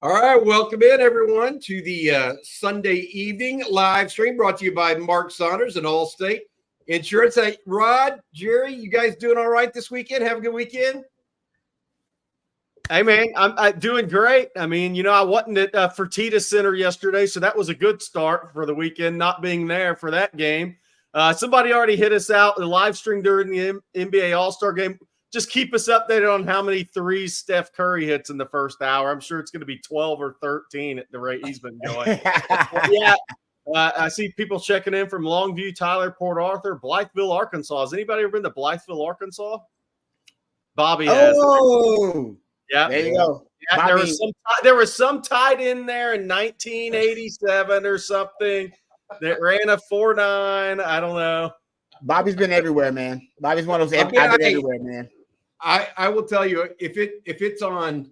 All right, welcome in everyone to the Sunday evening live stream brought to you by Mark Saunders and Allstate Insurance. Hey, Rod, Jerry, you guys doing all right this weekend? Have a good weekend? Hey, man, I'm doing great. I mean, I wasn't at Fertitta Center yesterday, so that was a good start for the weekend, not being there for that game. Somebody already hit us out the live stream during the NBA All-Star game. Just keep us updated on how many threes Steph Curry hits in the first hour. I'm sure it's going to be 12 or 13 at the rate he's been going. I see people checking in from Longview, Tyler, Port Arthur, Blytheville, Arkansas. Has anybody ever been to Blytheville, Arkansas? Bobby has. Oh, yeah. There you go. Yeah, there was some tight end there in 1987 or something that ran a 4.9. I don't know. Bobby's been everywhere, man. Bobby's one of those. I've been everywhere, man. I will tell you, if it's on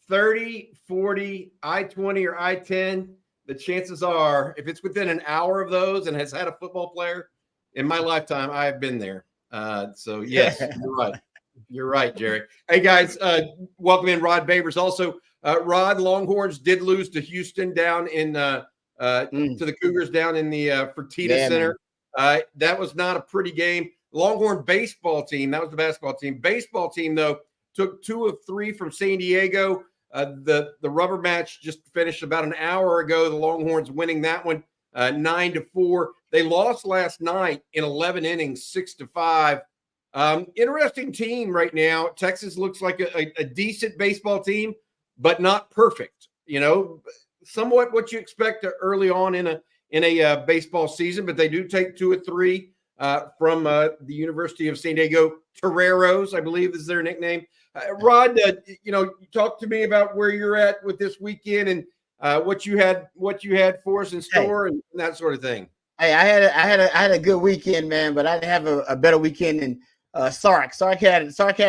30, 40, I-20, or I-10, the chances are, if it's within an hour of those and has had a football player in my lifetime, I have been there. So yes, you're right. You're right, Jerry. Hey guys, welcome in Rod Babers. Also, Rod, Longhorns did lose to Houston down in to the Cougars down in the Fertitta Center. That was not a pretty game. Longhorn baseball team, that was the basketball team. Baseball team, though, took 2 of 3 from San Diego. The rubber match just finished about an hour ago. The Longhorns winning that one 9-4. They lost last night in 11 innings, 6-5. Interesting team right now. Texas looks like a decent baseball team, but not perfect. Somewhat what you expect early on in a baseball season, but they do take 2 of 3 from the University of San Diego. Toreros, I believe, is their nickname. Rod, talk to me about where you're at with this weekend and what you had for us in store and that sort of thing. Hey, I had a good weekend, man, but I didn't have a better weekend than Sark. Sark had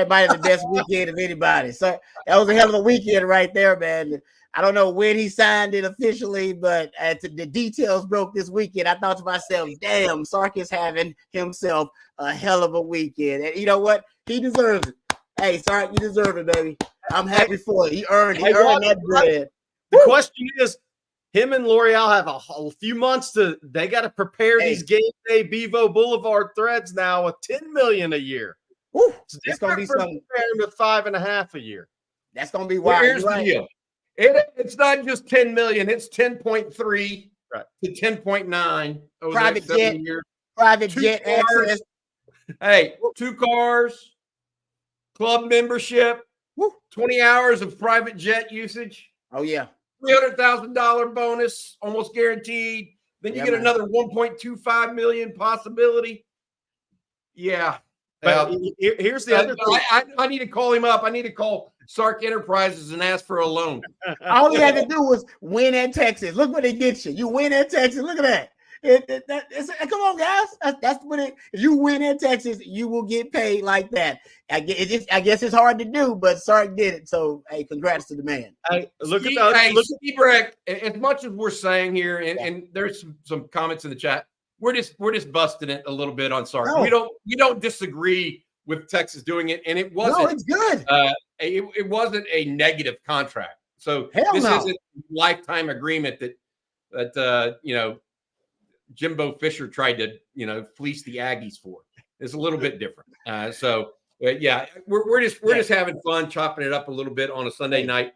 might have the best weekend of anybody. So that was a hell of a weekend right there, man. I don't know when he signed it officially, but as the details broke this weekend, I thought to myself, damn, Sark is having himself a hell of a weekend. And you know what? He deserves it. Hey, Sark, you deserve it, baby. I'm happy for it. He earned that bread. The question is, him and L'Oreal have a few months they got to prepare these game day Bevo Boulevard threads now with $10 million a year. Woo, it's going to be something. With $5.5 a year. That's going to be wild. Here's the deal. It's not just 10 million, it's 10.3 to 10.9 over private the next 7 years. Private jet access. Hey, 2 cars, club membership, 20 hours of private jet usage. Oh, yeah. $300,000 bonus, almost guaranteed. Then you get another 1.25 million possibility. Yeah. But here's the other thing. I need to call him up. I need to call Sark Enterprises and ask for a loan. All he had to do was win at Texas. Look what they get you. You win at Texas. Look at that. Come on, guys. That's what if you win at Texas, you will get paid like that. I guess it's hard to do, but Sark did it. So, hey, congrats to the man. Hey, Steve Breck, as much as we're saying here, and there's some comments in the chat, we're just busting it a little bit on Sark. No. We don't disagree with Texas doing it, and it wasn't. No, it's good. It wasn't a negative contract. So isn't a lifetime agreement that Jimbo Fisher tried to fleece the Aggies for. It's a little bit different. We're just having fun, chopping it up a little bit on a Sunday night.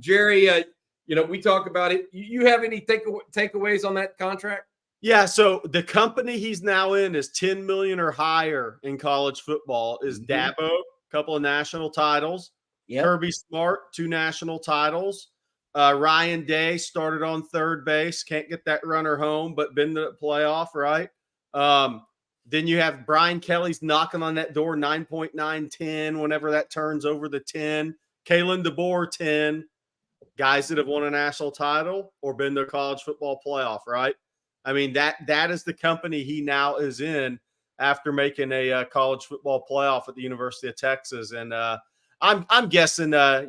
Jerry, we talk about it. You have any takeaways on that contract? Yeah, so the company he's now in is 10 million or higher in college football. Is Dabo, a couple of national titles. Yep. Kirby Smart, 2 national titles. Ryan Day started on third base. Can't get that runner home, but been to the playoff, right? Then you have Brian Kelly's knocking on that door, 9.910, whenever that turns over the 10. Kalen DeBoer, 10. Guys that have won a national title or been to a college football playoff, right? I mean, that is the company he now is in after making a college football playoff at the University of Texas. And I'm guessing, a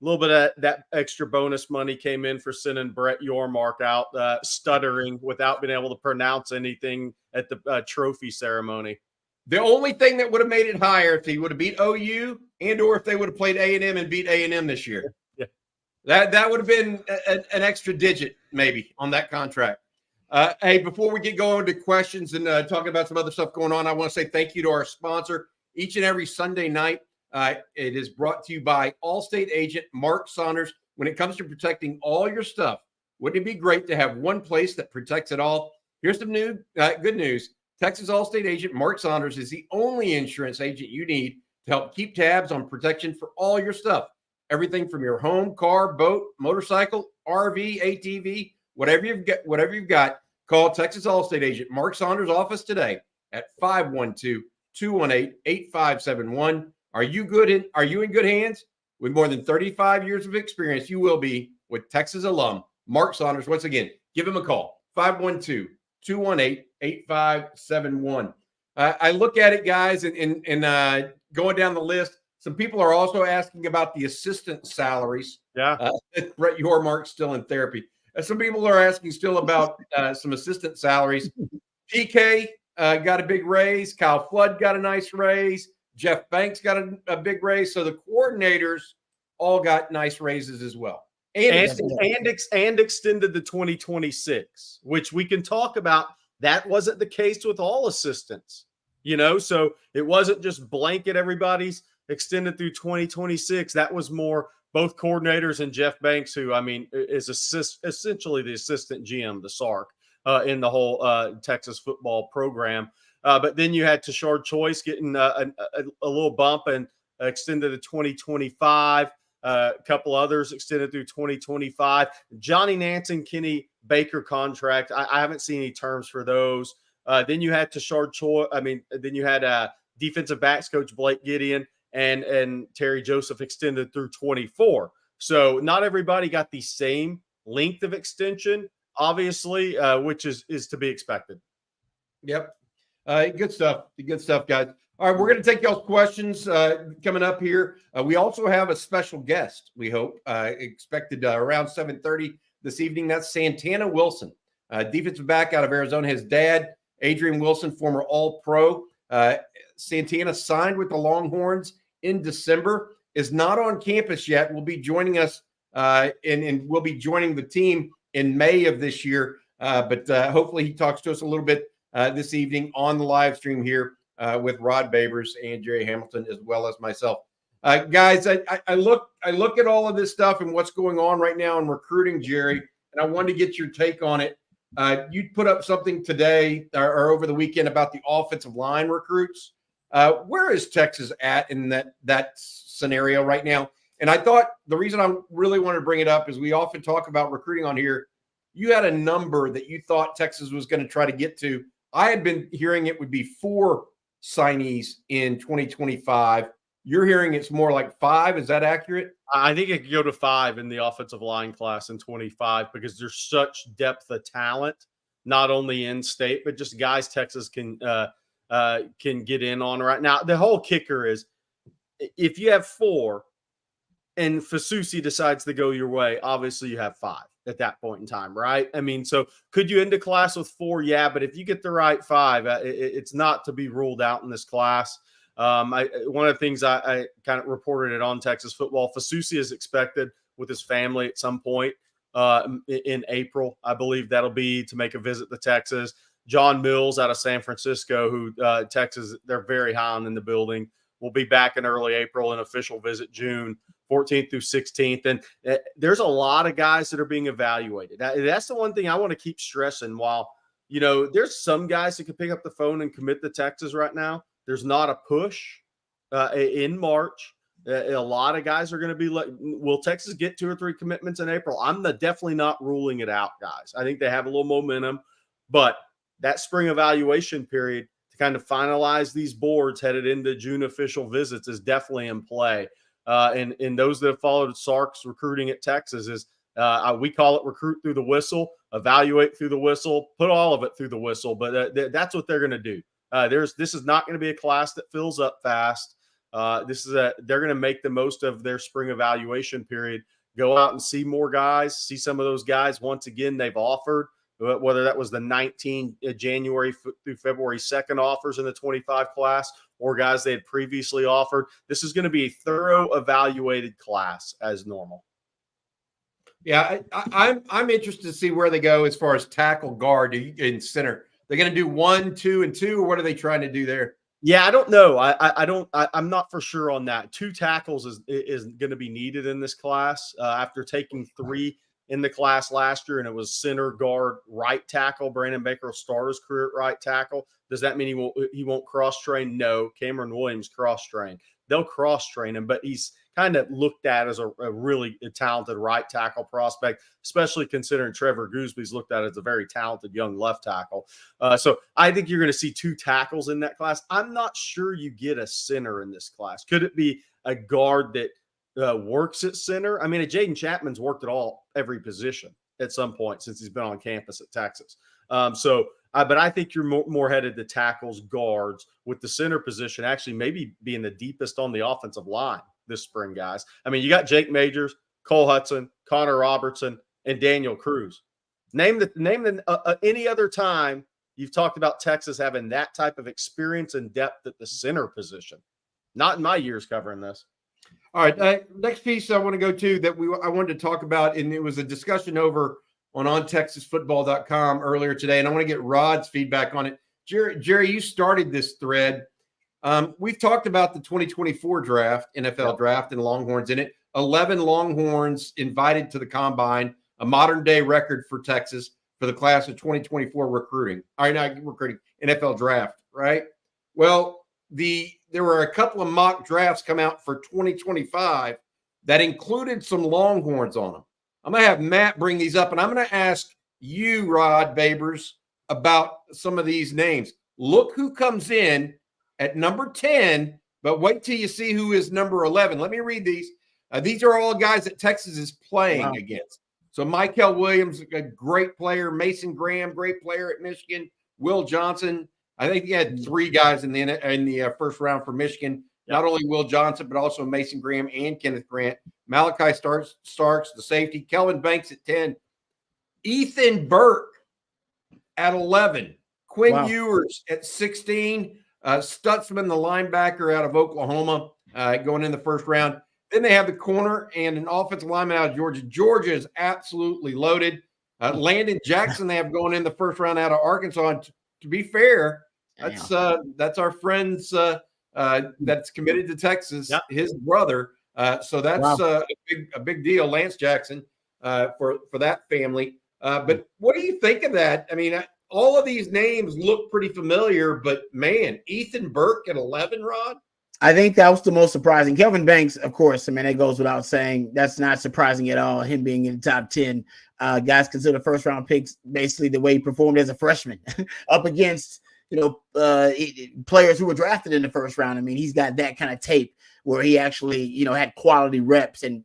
little bit of that extra bonus money came in for sending Brett Yormark out stuttering without being able to pronounce anything at the trophy ceremony. The only thing that would have made it higher if he would have beat OU and or if they would have played A&M and beat A&M this year. Yeah. That would have been an extra digit maybe on that contract. Hey, before we get going to questions and talking about some other stuff going on, I want to say thank you to our sponsor. Each and every Sunday night, it is brought to you by Allstate agent Mark Saunders. When it comes to protecting all your stuff, wouldn't it be great to have one place that protects it all? Here's some new good news. Texas Allstate agent Mark Saunders is the only insurance agent you need to help keep tabs on protection for all your stuff. Everything from your home, car, boat, motorcycle, RV, ATV, whatever you've got, call Texas Allstate agent Mark Saunders' office today at 512-218-8571. Are you in good hands? With more than 35 years of experience, you will be with Texas alum Mark Saunders. Once again, give him a call, 512-218-8571. I look at it, guys, and going down the list, some people are also asking about the assistant salaries. Yeah. Brett Yormark's still in therapy. Some people are asking still about some assistant salaries. PK got a big raise. Kyle Flood got a nice raise. Jeff Banks got a big raise. So the coordinators all got nice raises as well. And extended to 2026, which we can talk about. That wasn't the case with all assistants, so it wasn't just blanket everybody's extended through 2026. That was more both coordinators and Jeff Banks, who, is essentially the assistant GM, the SARC, in the whole Texas football program. But then you had Tashard Choice getting a little bump and extended to 2025. A couple others extended through 2025. Johnny Nance and Kenny Baker contract, I haven't seen any terms for those. Then you had Tashard Choice. Then you had defensive backs coach Blake Gideon and Terry Joseph extended through 24. So not everybody got the same length of extension, obviously, which is to be expected. Yep. Good stuff. Good stuff, guys. All right, we're going to take y'all's questions coming up here. We also have a special guest, we hope, expected around 7:30 this evening. That's Santana Wilson, defensive back out of Arizona. His dad, Adrian Wilson, former All-Pro. Santana signed with the Longhorns in December, is not on campus yet. Will be joining us and will be joining the team in May of this year. But hopefully he talks to us a little bit this evening on the live stream here with Rod Babers and Jerry Hamilton, as well as myself. Guys, I look at all of this stuff and what's going on right now in recruiting, Jerry, and I wanted to get your take on it. You put up something today or over the weekend about the offensive line recruits. Where is Texas at in that scenario right now? And I thought the reason I really wanted to bring it up is we often talk about recruiting on here. You had a number that you thought Texas was going to try to get to. I had been hearing it would be 4 signees in 2025. You're hearing it's more like 5. Is that accurate? I think it could go to 5 in the offensive line class in 25 because there's such depth of talent, not only in state, but just guys Texas can get in on right now. The whole kicker is if you have 4 and Fasusi decides to go your way, obviously you have 5 at that point in time, right? So could you end a class with 4? Yeah, but if you get the right 5, it's not to be ruled out in this class. One of the things I kind of reported it on Texas football, Fasusi is expected with his family at some point in April. I believe that'll be to make a visit to Texas. John Mills out of San Francisco, who Texas, they're very high on in the building, will be back in early April, an official visit June 14th through 16th. And there's a lot of guys that are being evaluated. That's the one thing I want to keep stressing. While, there's some guys that can pick up the phone and commit to Texas right now, there's not a push in March. A lot of guys are going to be will Texas get 2 or 3 commitments in April? I'm definitely not ruling it out, guys. I think they have a little momentum, but that spring evaluation period to kind of finalize these boards headed into June official visits is definitely in play. And those that have followed Sark's recruiting at Texas is we call it recruit through the whistle, evaluate through the whistle, put all of it through the whistle. But that's what they're going to do. This is not going to be a class that fills up fast. They're going to make the most of their spring evaluation period, go out and see more guys, see some of those guys. Once again, they've offered, whether that was the 19 January through February 2nd offers in the 25 class or guys they had previously offered. This is going to be a thorough evaluated class as normal. Yeah, I'm interested to see where they go as far as tackle, guard, and center. They're going to do 1, 2, and 2, or what are they trying to do there? Yeah, I don't know. I'm not for sure on that. 2 tackles is going to be needed in this class after taking 3 in the class last year, and it was center, guard, right tackle. Brandon Baker will start his career at right tackle. Does that mean he won't cross train? No. Cameron Williams cross train. They'll cross train him, but he's kind of looked at as a really talented right tackle prospect, especially considering Trevor Goosby's looked at as a very talented young left tackle. So I think you're going to see 2 tackles in that class. I'm not sure you get a center in this class. Could it be a guard that works at center? I mean, Jaden Chapman's worked at every position at some point since he's been on campus at Texas. But I think you're more headed to tackles, guards, with the center position actually maybe being the deepest on the offensive line this spring, guys. I mean, you got Jake Majors, Cole Hudson, Connor Robertson, and Daniel Cruz. Name any other time you've talked about Texas having that type of experience and depth at the center position. Not in my years covering this. All right. Next piece I want to go to that I wanted to talk about, and it was a discussion over on OnTexasFootball.com earlier today, and I want to get Rod's feedback on it. Jerry, you started this thread. We've talked about the 2024 draft, NFL draft, and Longhorns in it. 11 Longhorns invited to the Combine, a modern-day record for Texas for the class of 2024 recruiting. All right, not recruiting, NFL draft, right? Well, there were a couple of mock drafts come out for 2025 that included some Longhorns on them. I'm going to have Matt bring these up, and I'm going to ask you, Rod Babers, about some of these names. Look who comes in at number 10, but wait till you see who is number 11. Let me read these. These are all guys that Texas is playing against. So Michael Williams, a great player. Mason Graham, great player at Michigan. Will Johnson. I think he had 3 guys in the first round for Michigan. Not only Will Johnson, but also Mason Graham and Kenneth Grant. Malachi Starks, the safety. Kelvin Banks at 10. Ethan Burke at 11. Quinn Ewers at 16. Stutzman, the linebacker out of Oklahoma, going in the first round. Then they have the corner and an offensive lineman out of Georgia. Georgia is absolutely loaded. Landon Jackson they have going in the first round out of Arkansas. And to be fair, that's our friend's that's committed to Texas, his brother. So that's a big deal, Lance Jackson, for that family. But what do you think of that? I mean, all of these names look pretty familiar, but man, Ethan Burke at 11, Rod? I think that was the most surprising. Kelvin Banks, of course, I mean, it goes without saying. That's not surprising at all, him being in the top 10. Guys consider first-round picks basically the way he performed as a freshman up against, players who were drafted in the first round. I mean, he's got that kind of tape where he actually, had quality reps and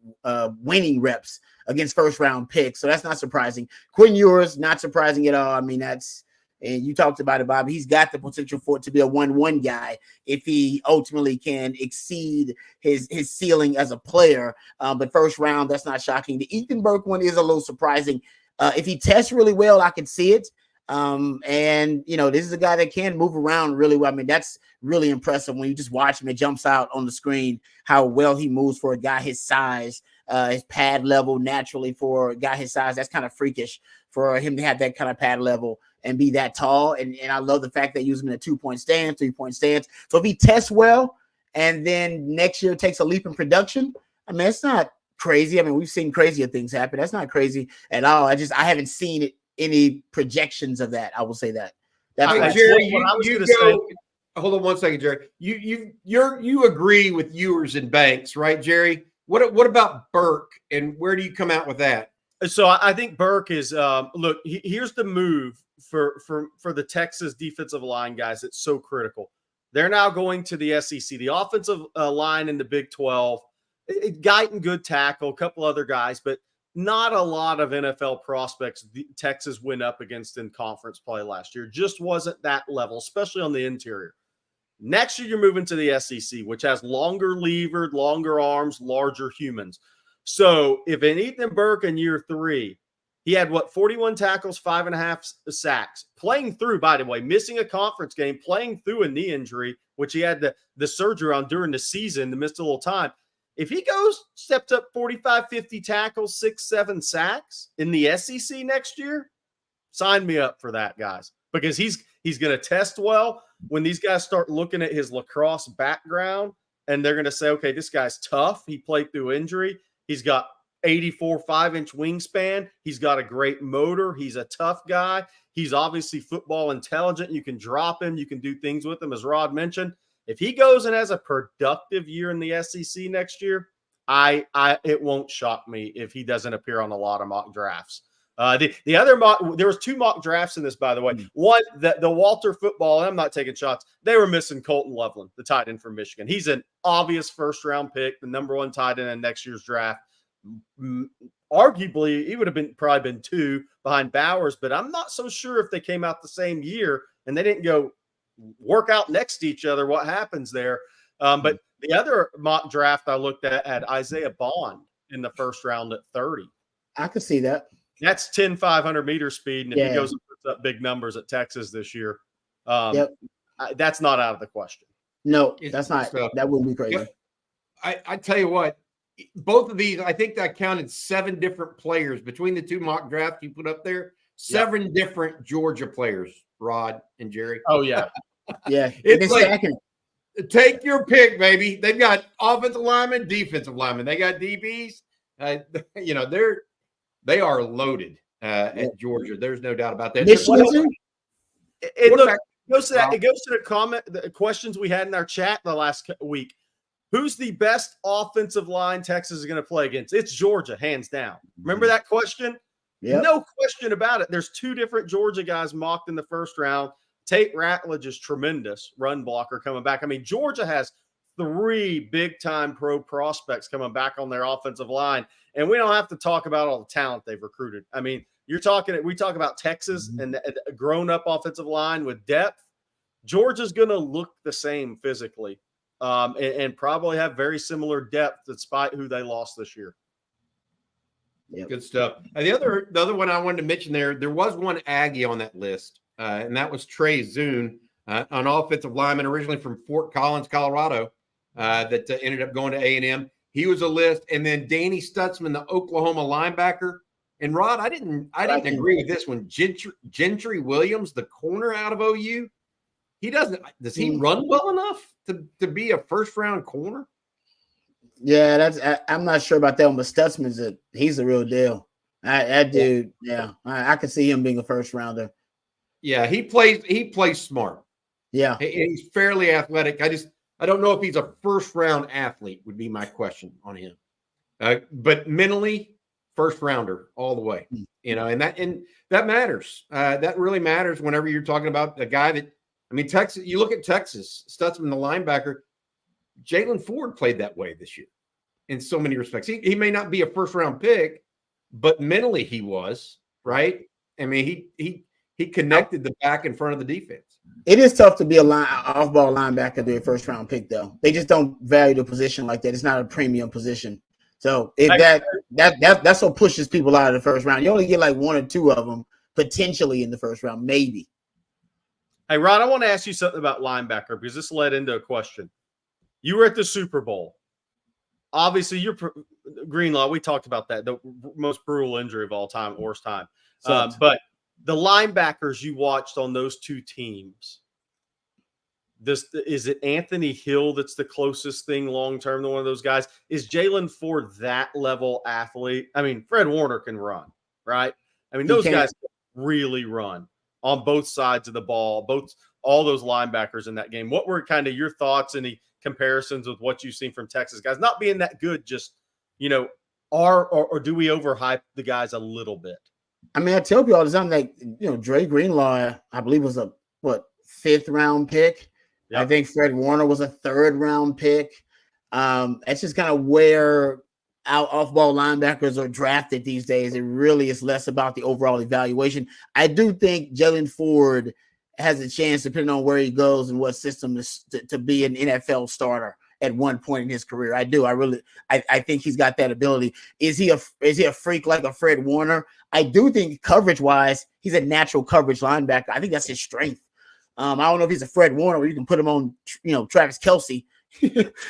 winning reps against first-round picks. So that's not surprising. Quinn Ewers, not surprising at all. I mean, and you talked about it, Bob. He's got the potential for it to be a 1-1 guy if he ultimately can exceed his ceiling as a player. But first round, that's not shocking. The Ethan Burke one is a little surprising. If he tests really well, I can see it. This is a guy that can move around really well. I mean, that's really impressive when you just watch him. It jumps out on the screen how well he moves for a guy his size, his pad level naturally for a guy his size. That's kind of freakish for him to have that kind of pad level and be that tall. And I love the fact that he used him in a 2-point stance, 3-point stance. So if he tests well and then next year takes a leap in production, I mean, it's not crazy. I mean, we've seen crazier things happen. That's not crazy at all. I haven't seen any projections of that. I will say that. That's Jerry, hold on one second, Jerry. You agree with Ewers and Banks, right, Jerry? What about Burke, and where do you come out with that? So I think Burke is look. Here's the move for the Texas defensive line guys. It's so critical. They're now going to the SEC. The offensive line in the Big 12, Guyton, good tackle, a couple other guys, but not a lot of NFL prospects Texas went up against in conference play last year. Just wasn't that level, especially on the interior. Next year, you're moving to the SEC, which has longer levered, longer arms, larger humans. So if in Ethan Burke in year 3, he had 41 tackles, 5.5 sacks, playing through, by the way, missing a conference game, playing through a knee injury, which he had the surgery on during the season to miss a little time. If he steps up 45, 50 tackles, 6, 7 sacks in the SEC next year, sign me up for that, guys, because he's going to test well. When these guys start looking at his lacrosse background and they're going to say, okay, this guy's tough. He played through injury. He's got 84 5-inch wingspan. He's got a great motor. He's a tough guy. He's obviously football intelligent. You can drop him. You can do things with him, as Rod mentioned. If he goes and has a productive year in the SEC next year, it won't shock me if he doesn't appear on a lot of mock drafts. The other mock, there was 2 mock drafts in this, by the way. One, the Walter football, and I'm not taking shots. They were missing Colton Loveland, the tight end from Michigan. He's an obvious first-round pick, the number 1 tight end in next year's draft. Arguably, he would have probably been 2 behind Bowers, but I'm not so sure if they came out the same year and they didn't go work out next to each other, what happens there. But the other mock draft I looked at had Isaiah Bond in the first round at 30. I could see that. That's 10 500-meter speed, and if he goes and puts up big numbers at Texas this year, that's not out of the question. No, that's not. That wouldn't be crazy. I tell you what, both of these, I think I counted 7 different players between the 2 mock drafts you put up there. 7 different Georgia players, Rod and Jerry. Oh, yeah. Yeah. It's like, take your pick, baby. They've got offensive linemen, defensive linemen. They got DBs. They are loaded at Georgia. There's no doubt about that. It goes to the questions we had in our chat the last week. Who's the best offensive line Texas is going to play against? It's Georgia, hands down. Remember that question? Yep. No question about it. There's 2 different Georgia guys mocked in the first round. Tate Ratledge is tremendous run blocker coming back. I mean, Georgia has 3 big-time pro prospects coming back on their offensive line, and we don't have to talk about all the talent they've recruited. I mean, we talk about Texas and a grown-up offensive line with depth. Georgia's going to look the same physically and probably have very similar depth despite who they lost this year. Yep. Good stuff. The other one I wanted to mention there was one Aggie on that list, and that was Trey Zune, an offensive lineman originally from Fort Collins, Colorado, that ended up going to A&M. He was a list, and then Danny Stutzman, the Oklahoma linebacker. And Rod, I didn't agree with this one. Gentry Williams, the corner out of OU, does he run well enough to be a first-round corner? Yeah, I'm not sure about that one, but Stutzman's he's the real deal. That dude, I can see him being a first rounder. Yeah, he plays smart. Yeah, he's fairly athletic. I don't know if he's a first round athlete would be my question on him. But mentally, first rounder all the way. And that matters. That really matters whenever you're talking about a guy that, I mean, Texas. You look at Texas, Stutzman, the linebacker. Jalen Ford played that way this year in so many respects. He may not be a first-round pick, but mentally he was, right? I mean, he connected the back in front of the defense. It is tough to be off-ball linebacker to be a first-round pick, though. They just don't value the position like that. It's not a premium position. So that's what pushes people out of the first round. You only get like 1 or 2 of them potentially in the first round, maybe. Hey, Rod, I want to ask you something about linebacker because this led into a question. You were at the Super Bowl. Obviously, you're Greenlaw. We talked about that, the most brutal injury of all time, worst time. But the linebackers you watched on those 2 teams, is it Anthony Hill that's the closest thing long-term to one of those guys? Is Jalen Ford that level athlete? I mean, Fred Warner can run, right? I mean, those guys really run on both sides of the ball, all those linebackers in that game. What were kind of your thoughts, any comparisons with what you've seen from Texas guys not being that good? Just, or do we overhype the guys a little bit? I mean, I tell people all the time, like, Dre Greenlaw, I believe was a 5th round pick. Yep. I think Fred Warner was a 3rd round pick. That's just kind of where our off-ball linebackers are drafted these days. It really is less about the overall evaluation. I do think Jalen Ford has a chance, depending on where he goes and what system, to be an NFL starter at one point in his career. I do. I think he's got that ability. Is he a freak like a Fred Warner? I do think coverage-wise, he's a natural coverage linebacker. I think that's his strength. I don't know if he's a Fred Warner where you can put him on, Travis Kelce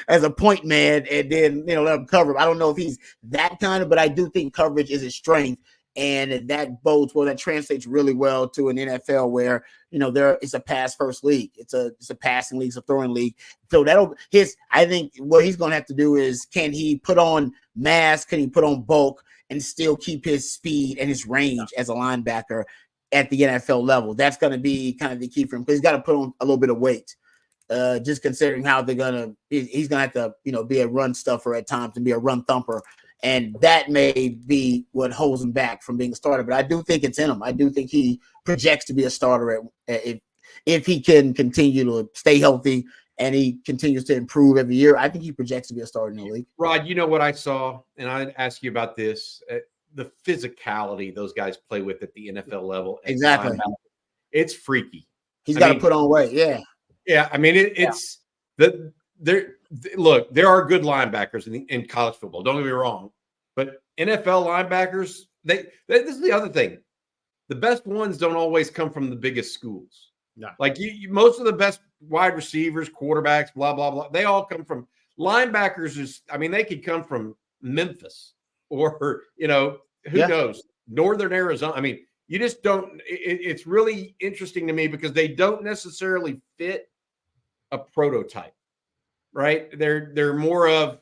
as a point man and then, let him cover him. I don't know if he's that kind of, but I do think coverage is his strength. And that bodes well. That translates really well to an NFL where, it's a pass first league. It's a passing league, it's a throwing league. So I think what he's going to have to do is, can he put on mass? Can he put on bulk and still keep his speed and his range as a linebacker at the NFL level? That's going to be kind of the key for him, because he's got to put on a little bit of weight. Just considering how he's going to have to, be a run stuffer at times and be a run thumper. And that may be what holds him back from being a starter. But I do think it's in him. I do think he projects to be a starter if he can continue to stay healthy and he continues to improve every year. I think he projects to be a starter in the league. Rod, you know what I saw, and I'd ask you about this, the physicality those guys play with at the NFL level. Exactly. It's freaky. He's got to put on weight. Yeah. Yeah. I mean, it's look, there are good linebackers in college football. Don't get me wrong, but NFL linebackers, this is the other thing. The best ones don't always come from the biggest schools. No. Like most of the best wide receivers, quarterbacks, blah, blah, blah. They all come from linebackers. They could come from Memphis or, who knows, Northern Arizona. You just don't, it's really interesting to me because they don't necessarily fit a prototype. Right? They're more of,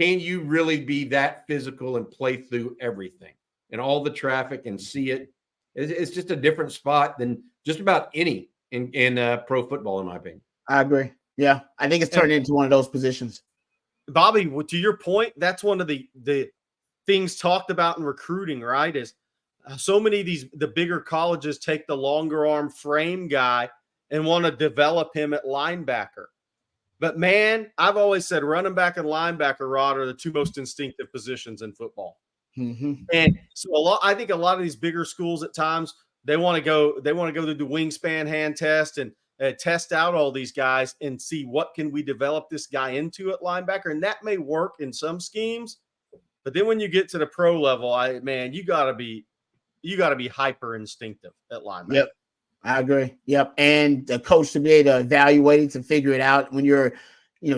can you really be that physical and play through everything and all the traffic and see it? It's just a different spot than just about any in pro football, in my opinion. I agree. Yeah, I think it's turned into one of those positions. Bobby, to your point, that's one of the things talked about in recruiting, right? Is so many of the bigger colleges take the longer arm frame guy and want to develop him at linebacker. But man, I've always said running back and linebacker, Rod, are the two most instinctive positions in football. Mm-hmm. And so I think a lot of these bigger schools at times, they want to go to the wingspan hand test and test out all these guys and see what can we develop this guy into at linebacker. And that may work in some schemes, but then when you get to the pro level, you gotta be hyper instinctive at linebacker. Yep. I agree. Yep. And the coach to be able to evaluate it, to figure it out when you're,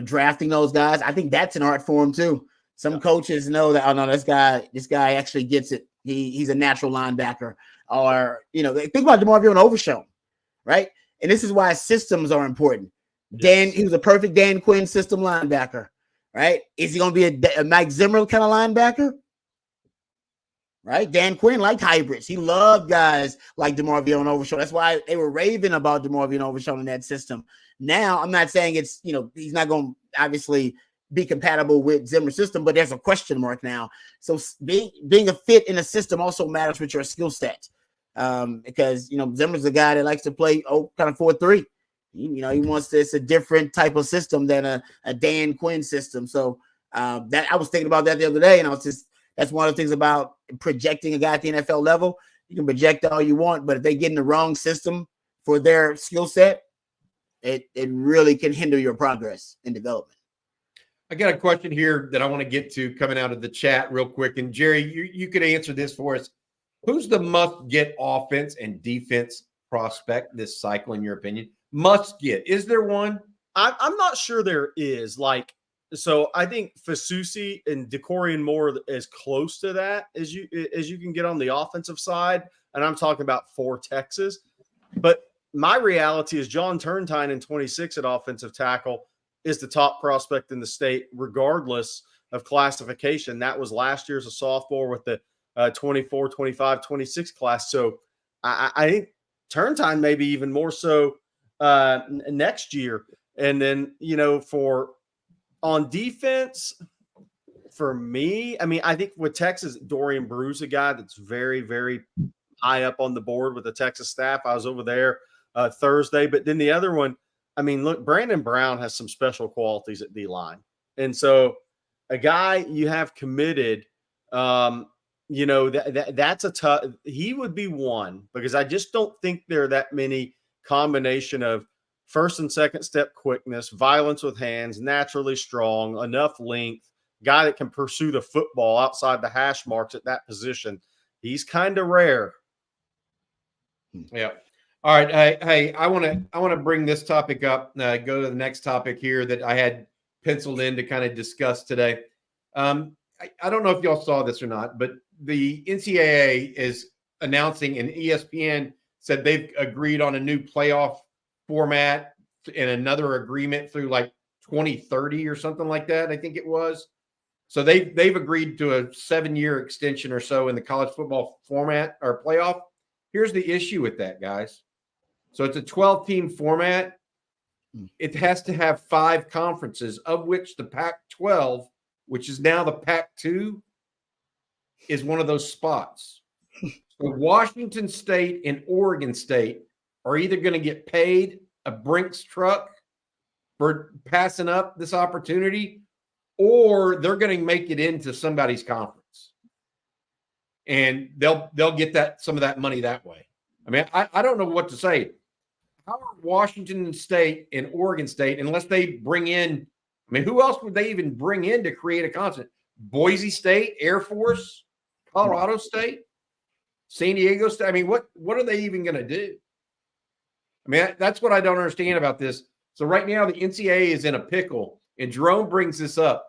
drafting those guys. I think that's an art form too. Some coaches know that, oh no, this guy actually gets it. He's a natural linebacker. Or, think about DeMarvio and Overshown, right? And this is why systems are important. Yes. He was a perfect Dan Quinn system linebacker, right? Is he going to be a Mike Zimmer kind of linebacker? Right? Dan Quinn liked hybrids. He loved guys like DeMarvio and Overshown. That's why they were raving about DeMarvio and Overshown in that system. Now, I'm not saying it's, he's not going to obviously be compatible with Zimmer's system, but there's a question mark now. So being a fit in a system also matters with your skill set. Because, Zimmer's a guy that likes to play kind of 4-3. He wants this a different type of system than a Dan Quinn system. So that I was thinking about that the other day, and that's one of the things about projecting a guy at the NFL level. You can project all you want, but if they get in the wrong system for their skill set, it really can hinder your progress in development. I got a question here that I want to get to coming out of the chat real quick. And Jerry, you could answer this for us. Who's the must-get offense and defense prospect this cycle, in your opinion? Must get. Is there one? I'm not sure there is. So I think Fasusi and DeCorian Moore is close to that as you can get on the offensive side. And I'm talking about for Texas. But my reality is John Turntine in 26 at offensive tackle is the top prospect in the state, regardless of classification. That was last year as a sophomore with the 24, 25, 26 class. So I think Turntine maybe even more so next year. And then, on defense, for me, I think with Texas, Dorian Brew's a guy that's very, very high up on the board with the Texas staff. I was over there Thursday. But then the other one, look, Brandon Brown has some special qualities at D-line. And so a guy you have committed, that's a tough – he would be one because I just don't think there are that many combination of first and second step quickness, violence with hands, naturally strong, enough length, guy that can pursue the football outside the hash marks at that position. He's kind of rare. Yeah. All right. Hey, I want to bring this topic up. Go to the next topic here that I had penciled in to kind of discuss today. I don't know if y'all saw this or not, but the NCAA is announcing, and ESPN said they've agreed on a new playoff format and another agreement through like 2030 or something like that, I think it was. So they've agreed to a 7-year extension or so in the college football format or playoff. Here's the issue with that, guys. So it's a 12-team format. It has to have 5 conferences, of which the Pac-12, which is now the Pac-2, is one of those spots. So Washington State and Oregon State are either going to get paid a Brinks truck for passing up this opportunity, or they're going to make it into somebody's conference, and they'll get some of that money that way. I mean, I don't know what to say. How are Washington State and Oregon State, unless they bring in, I mean, who else would they even bring in to create a conference? Boise State, Air Force, Colorado State, San Diego State. I mean, what are they even going to do? I mean, that's what I don't understand about this. So right now the NCAA is in a pickle, and Jerome brings this up.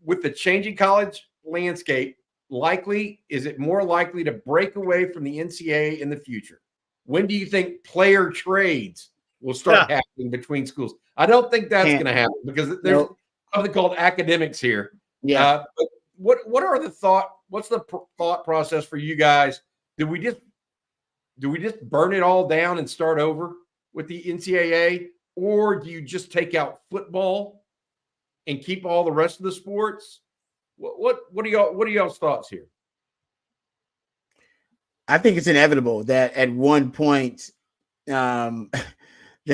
With the changing college landscape, is it more likely to break away from the NCAA in the future? When do you think player trades will start happening between schools? I don't think that's going to happen, because there's something called academics here. Yeah. But what's the thought process for you guys? Do we just burn it all down and start over with the NCAA, or do you just take out football and keep all the rest of the sports? What are y'all's thoughts here? I think it's inevitable that at one point, the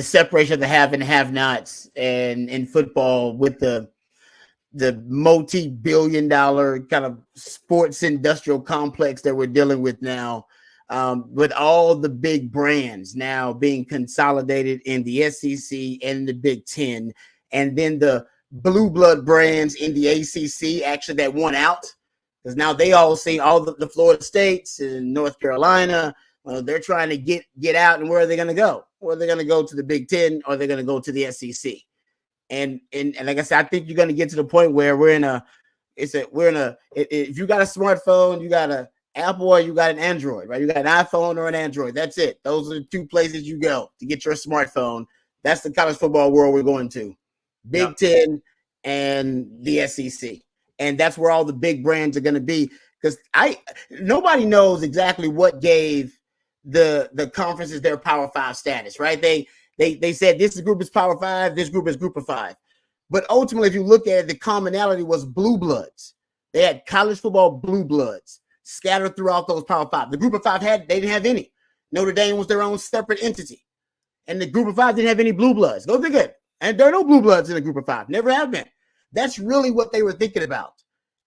separation of the have and have-nots, and in football, with the multi-billion-dollar kind of sports industrial complex that we're dealing with now, with all the big brands now being consolidated in the SEC and the Big Ten, and then the blue blood brands in the ACC actually that won out, because now they all see all the Florida States and North Carolina. They're trying to get out, and where are they going to go? Well, they're going to go to the Big Ten, or they're going to go to the SEC. And like I said, I think you're going to get to the point where if you got a smartphone, you got an Apple, or you got an Android, right? You got an iPhone or an Android. That's it. Those are the 2 places you go to get your smartphone. That's the college football world we're going to. Big Ten and the SEC. And that's where all the big brands are going to be, because nobody knows exactly what gave the conferences their Power 5 status, right? They said this group is Power 5, this group is Group of 5. But ultimately, if you look at it, the commonality was blue bloods. They had college football blue bloods scattered throughout those Power 5. The Group of 5 they didn't have any. Notre Dame was their own separate entity. And the Group of 5 didn't have any blue bloods. Go figure it. And there are no blue bloods in the Group of 5. Never have been. That's really what they were thinking about.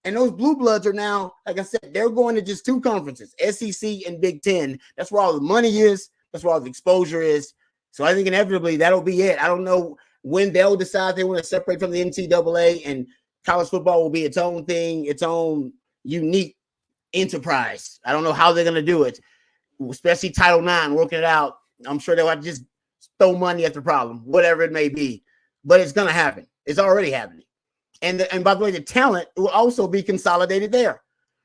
And those blue bloods are now, like I said, they're going to just 2 conferences, SEC and Big Ten. That's where all the money is. That's where all the exposure is. So I think inevitably that'll be it. I don't know when they'll decide they want to separate from the NCAA, and college football will be its own thing, its own unique enterprise. I don't know how they're going to do it, especially Title IX, working it out. I'm sure they'll have to just throw money at the problem, whatever it may be. But it's going to happen. It's already happening. And by the way, the talent will also be consolidated there,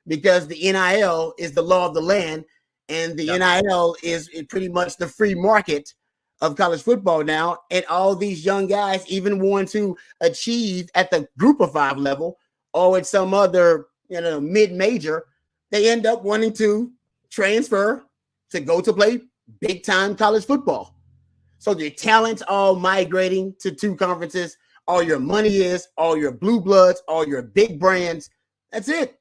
because the NIL is the law of the land, and the NIL is pretty much the free market of college football now. And all these young guys, even want to achieve at the Group of 5 level or at some other mid-major, they end up wanting to transfer to go to play big-time college football. So the talent's all migrating to 2 conferences. All your money is, all your blue bloods, all your big brands. That's it.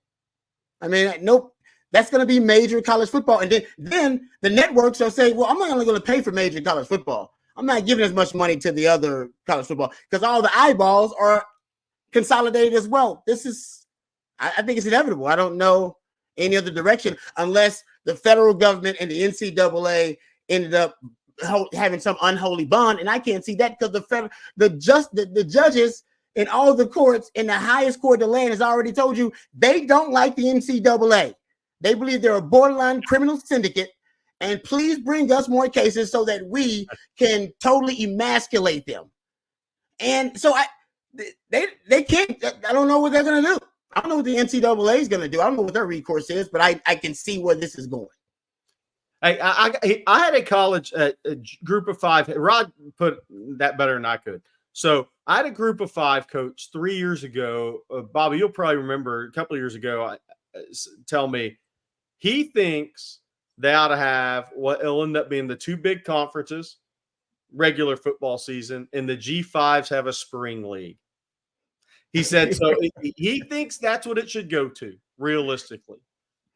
I mean, nope. That's going to be major college football. And then the networks will say, well, I'm not only going to pay for major college football. I'm not giving as much money to the other college football, because all the eyeballs are consolidated as well. I think it's inevitable. I don't know any other direction unless the federal government and the NCAA ended up having some unholy bond, and I can't see that, because the judges in all the courts in the highest court of the land has already told you they don't like the NCAA. They believe they're a borderline criminal syndicate, and please bring us more cases so that we can totally emasculate them. And so they can't. I don't know what they're going to do. I don't know what the NCAA is going to do. I don't know what their recourse is, but I can see where this is going. I had a college a group of 5. Rod put that better than I could. So I had a group of 5 coach 3 years ago. Bobby, you'll probably remember a couple of years ago. Tell me he thinks they ought to have what will end up being the 2 big conferences, regular football season, and the G5s have a spring league. He said so. He thinks that's what it should go to, realistically.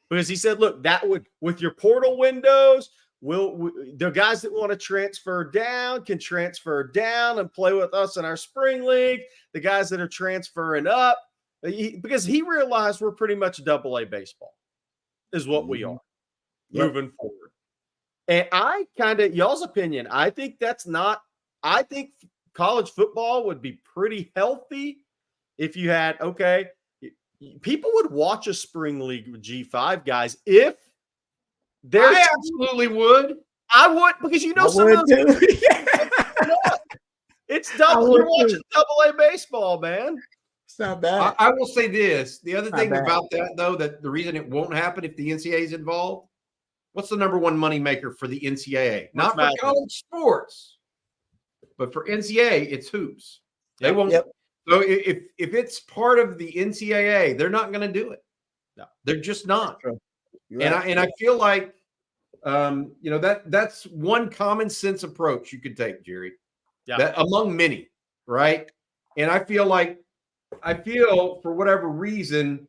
Because he said, look, that would, with your portal windows, the guys that want to transfer down can transfer down and play with us in our spring league. The guys that are transferring up, because he realized we're pretty much AA baseball is what we are moving forward. And I kind of, y'all's opinion, I think I think college football would be pretty healthy if you had, people would watch a spring league with G5 guys if they're. I absolutely would. I would, because some of them. It's double. You're watching AA baseball, man. It's not bad. I will say this. The other thing about that, though, that the reason it won't happen if the NCAA is involved, what's the number one money maker for the NCAA? Not for college sports, but for NCAA, it's hoops. They won't. Yep. So if it's part of the NCAA, they're not going to do it. No, they're just not. And I feel like that's one common sense approach you could take, Jerry. Yeah. That among many, right? And I feel for whatever reason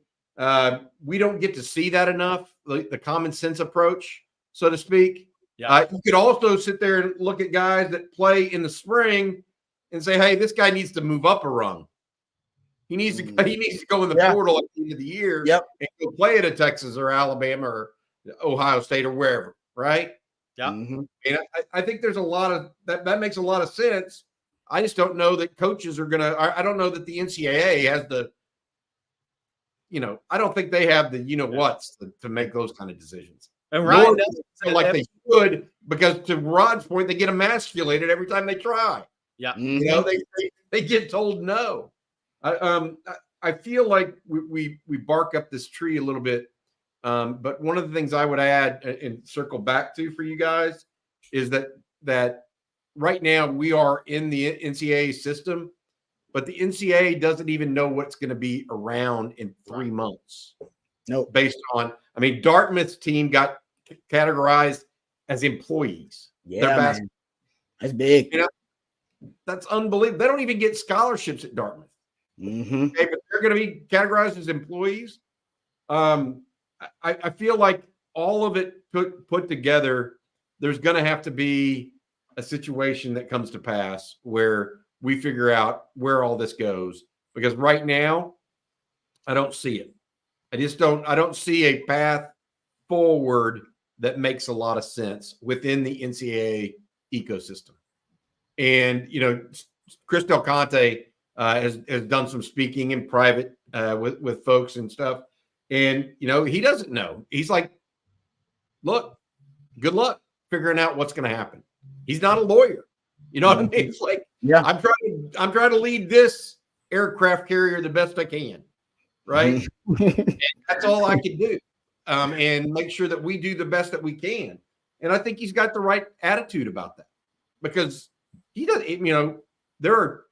we don't get to see that enough, the common sense approach, so to speak. Yeah. You could also sit there and look at guys that play in the spring and say, hey, this guy needs to move up a rung. He needs to go in the portal at the end of the year and go play at a Texas or Alabama or Ohio State or wherever, right? Yeah. Mm-hmm. And I think there's a lot of that makes a lot of sense. I just don't know that coaches are gonna. I don't know that the NCAA has the. I don't think they have the whats to make those kind of decisions. And Ryan doesn't feel like they should, because to Rod's point, they get emasculated every time they try. Yeah, they get told no. I feel like we bark up this tree a little bit, but one of the things I would add and circle back to for you guys is that right now we are in the NCAA system, but the NCAA doesn't even know what's going to be around in 3 months. No, based on, Dartmouth's team got categorized as employees. Yeah, that's big. That's unbelievable. They don't even get scholarships at Dartmouth. Mm-hmm. Okay, but they're going to be categorized as employees. I feel like all of it put together, there's going to have to be a situation that comes to pass where we figure out where all this goes. Because right now, I don't see it. I don't see a path forward that makes a lot of sense within the NCAA ecosystem. And, Chris Del Conte has done some speaking in private with folks and stuff. And, he doesn't know. He's like, look, good luck figuring out what's going to happen. He's not a lawyer. You know what I mean? It's like, I'm trying to lead this aircraft carrier the best I can. Right. And that's all I can do. And make sure that we do the best that we can. And I think he's got the right attitude about that, because he doesn't, there are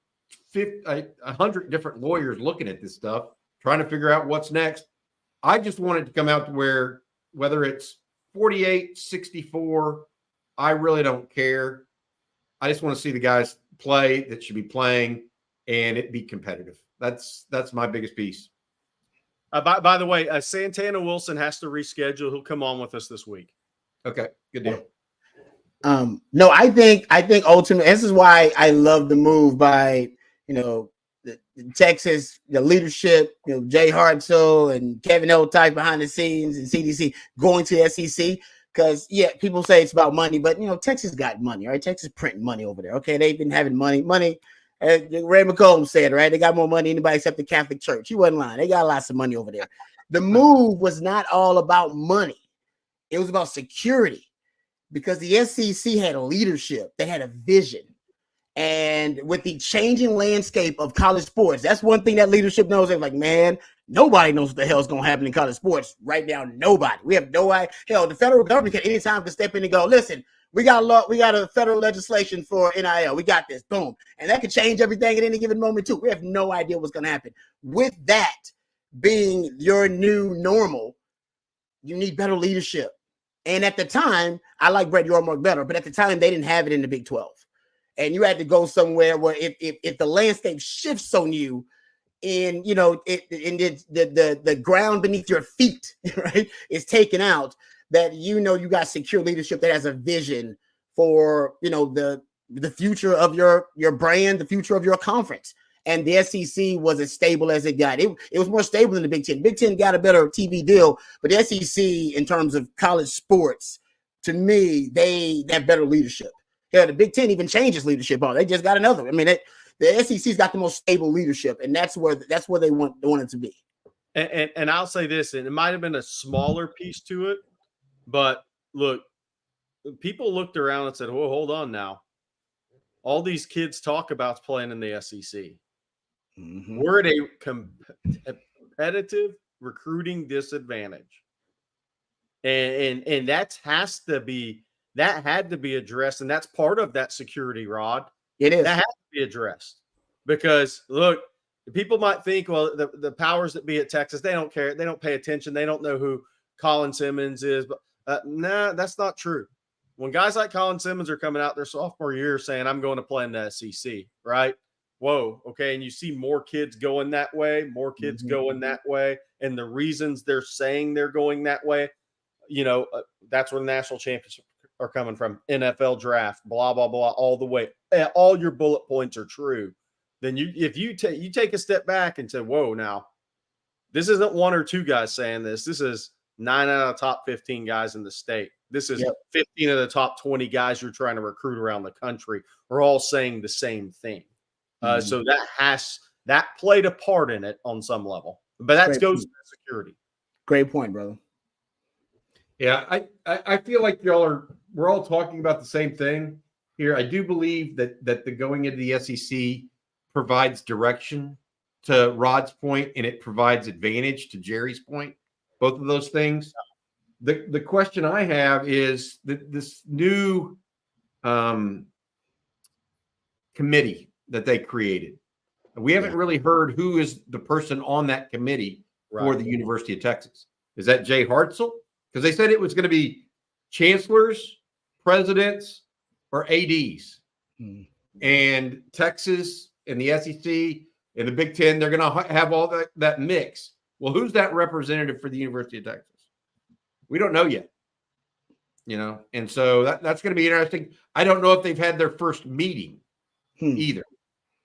100 different lawyers looking at this stuff, trying to figure out what's next. I just want it to come out to where, whether it's 48, 64, I really don't care. I just want to see the guys play that should be playing and it be competitive. That's my biggest piece. By the way, Santana Wilson has to reschedule. He'll come on with us this week. Okay, good deal. No, I think ultimately, this is why I love the move by the Texas, the leadership, Jay Hartzell and Kevin Otype behind the scenes and CDC going to the SEC. Because people say it's about money, but Texas got money, right? Texas printing money over there. Okay, they've been having money. Ray McComb said, right? They got more money than anybody except the Catholic Church. He wasn't lying. They got lots of money over there. The move was not all about money. It was about security, because the SEC had a leadership. They had a vision. And with the changing landscape of college sports, that's one thing that leadership knows. They're like, man, nobody knows what the hell is going to happen in college sports right now. Nobody. We have no idea. Hell, the federal government can anytime can step in and go, listen, we got a federal legislation for NIL. We got this. Boom. And that could change everything at any given moment, too. We have no idea what's going to happen. With that being your new normal, you need better leadership. And at the time, I like Brett Yormark better, but at the time, they didn't have it in the Big 12. And you had to go somewhere where if the landscape shifts on you and, you know, the ground beneath your feet, right, is taken out, that, you know, you got secure leadership that has a vision for, you know, the future of your brand, the future of your conference. And the SEC was as stable as it got. It was more stable than the Big Ten. Big Ten got a better TV deal, but the SEC, in terms of college sports, to me, they have better leadership. Yeah, the Big Ten even changes leadership on. They just got another. I mean, the SEC's got the most stable leadership, and that's where they want it to be. And I'll say this, and it might have been a smaller piece to it, but look, people looked around and said, "Well, hold on now. All these kids talk about playing in the SEC. Mm-hmm. We're at a competitive recruiting disadvantage, and that had to be addressed, and that's part of that security, Rod. It is. That has to be addressed because, look, people might think, well, the powers that be at Texas, they don't care. They don't pay attention. They don't know who Colin Simmons is. But nah, that's not true. When guys like Colin Simmons are coming out their sophomore year saying, I'm going to play in the SEC, right? Whoa, okay, and you see more kids going that way, going that way, and the reasons they're saying they're going that way, you know, that's where the national championships are coming from. NFL draft, blah, blah, blah, all the way. All your bullet points are true. Then if you take a step back and say, whoa, now, this isn't one or two guys saying this. This is 9 out of the top 15 guys in the state. This is 15 of the top 20 guys you're trying to recruit around the country are all saying the same thing. So that played a part in it on some level. But that goes to security. Great point, brother. Yeah, I feel like we're all talking about the same thing here. I do believe that the going into the SEC provides direction to Rod's point, and it provides advantage to Jerry's point. Both of those things. The question I have is this new committee that they created. We haven't really heard who is the person on that committee for the University of Texas. Is that Jay Hartzell? Because they said it was going to be chancellors, presidents, or ADs. And Texas and the SEC and the Big Ten, they're going to have all that mix. Well, who's that representative for the University of Texas? We don't know yet. You know, and so that's going to be interesting. I don't know if they've had their first meeting either.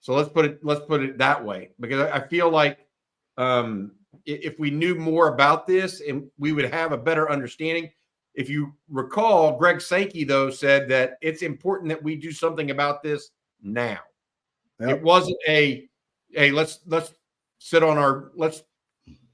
So let's put it that way, because I feel like if we knew more about this, and we would have a better understanding. If you recall, Greg Sankey, though, said that it's important that we do something about this now. Yep. It wasn't hey, let's sit on let's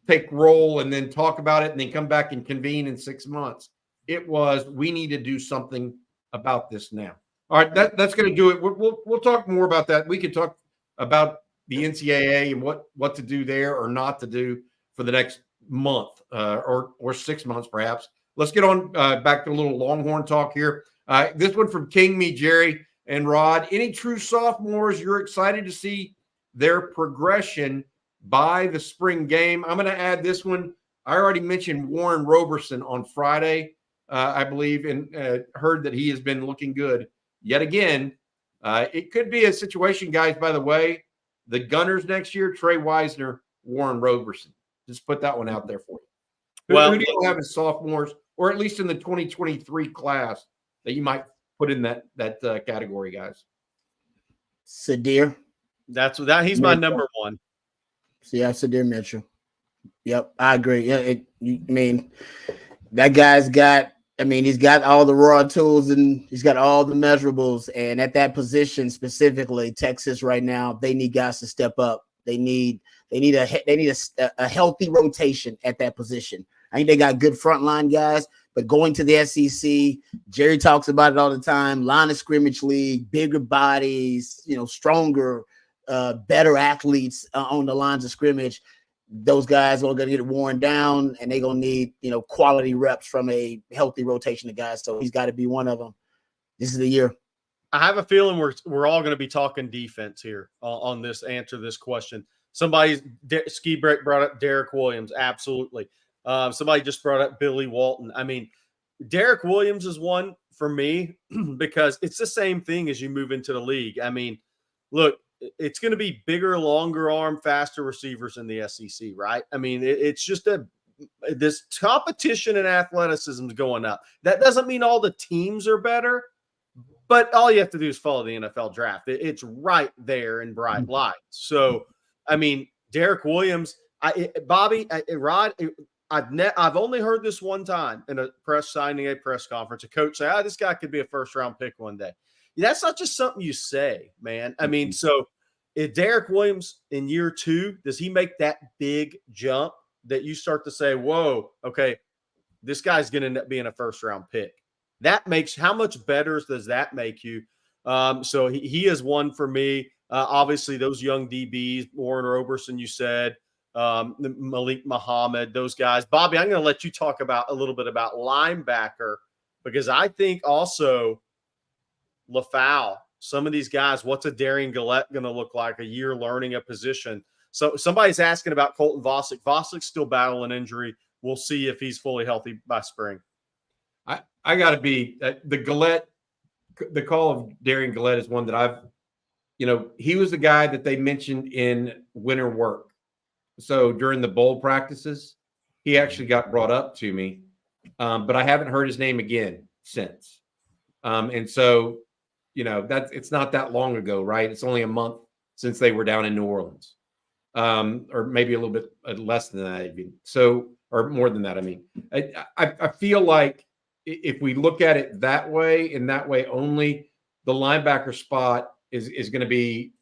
take roll and then talk about it and then come back and convene in 6 months. It was, we need to do something about this now. All right, that's going to do it. We'll talk more about that. We could talk about the NCAA and what to do there or not to do for the next month or 6 months, perhaps. Let's get on back to a little Longhorn talk here. This one from King, me, Jerry, and Rod. Any true sophomores you're excited to see their progression by the spring game? I'm going to add this one. I already mentioned Warren Roberson on Friday, I believe, and heard that he has been looking good yet again. It could be a situation, guys, by the way, the Gunners next year, Trey Wisner, Warren Roberson. Just put that one out there for you. Who do you have as sophomores, or at least in the 2023 class, that you might put in that category, guys? Sadir. He's my number one. Yeah, Sadir Mitchell. Yep, I agree. Yeah, that guy's got. He's got all the raw tools and he's got all the measurables. And at that position specifically, Texas right now, they need guys to step up. They need a healthy rotation at that position. I think they got good frontline guys. but going to the SEC, Jerry talks about it all the time. Line of scrimmage league, bigger bodies, stronger, better athletes on the lines of scrimmage. Those guys are going to get worn down, and they're going to need, quality reps from a healthy rotation of guys. So he's got to be one of them. This is the year. I have a feeling we're all going to be talking defense here on this answer to this question. Ski Break brought up Derek Williams. Absolutely. Somebody just brought up Billy Walton. I mean, Derek Williams is one for me because it's the same thing as you move into the league. I mean, look, it's going to be bigger, longer arm, faster receivers in the SEC, right? I mean, it's just this competition and athleticism is going up. That doesn't mean all the teams are better, but all you have to do is follow the NFL draft. It's right there in bright lights. So, I mean, Derek Williams, Rod, I've only heard this one time in a press conference, a coach say, this guy could be a first-round pick one day. That's not just something you say, man. I mean, so if Derek Williams in year 2, does he make that big jump that you start to say, whoa, okay, this guy's going to end up being a first-round pick? That makes – how much better does that make you? So he is one for me. Obviously, those young DBs, Warren Roberson, you said, Malik Muhammad, those guys. Bobby, I'm going to let you talk about a little bit about linebacker because I think also – LaFau, some of these guys, what's a Darian Gillette going to look like a year learning a position? So somebody's asking about Colton Vosick. Vosick's still battling injury. We'll see if he's fully healthy by spring. I got to be the Gillette. The call of Darian Gillette is one that I've, he was the guy that they mentioned in winter work. So during the bowl practices, he actually got brought up to me, but I haven't heard his name again since. And so, it's not that long ago, right? It's only a month since they were down in New Orleans, or maybe a little bit less than that, even. So, or more than that. I mean, I feel like if we look at it that way and that way only, the linebacker spot is going to be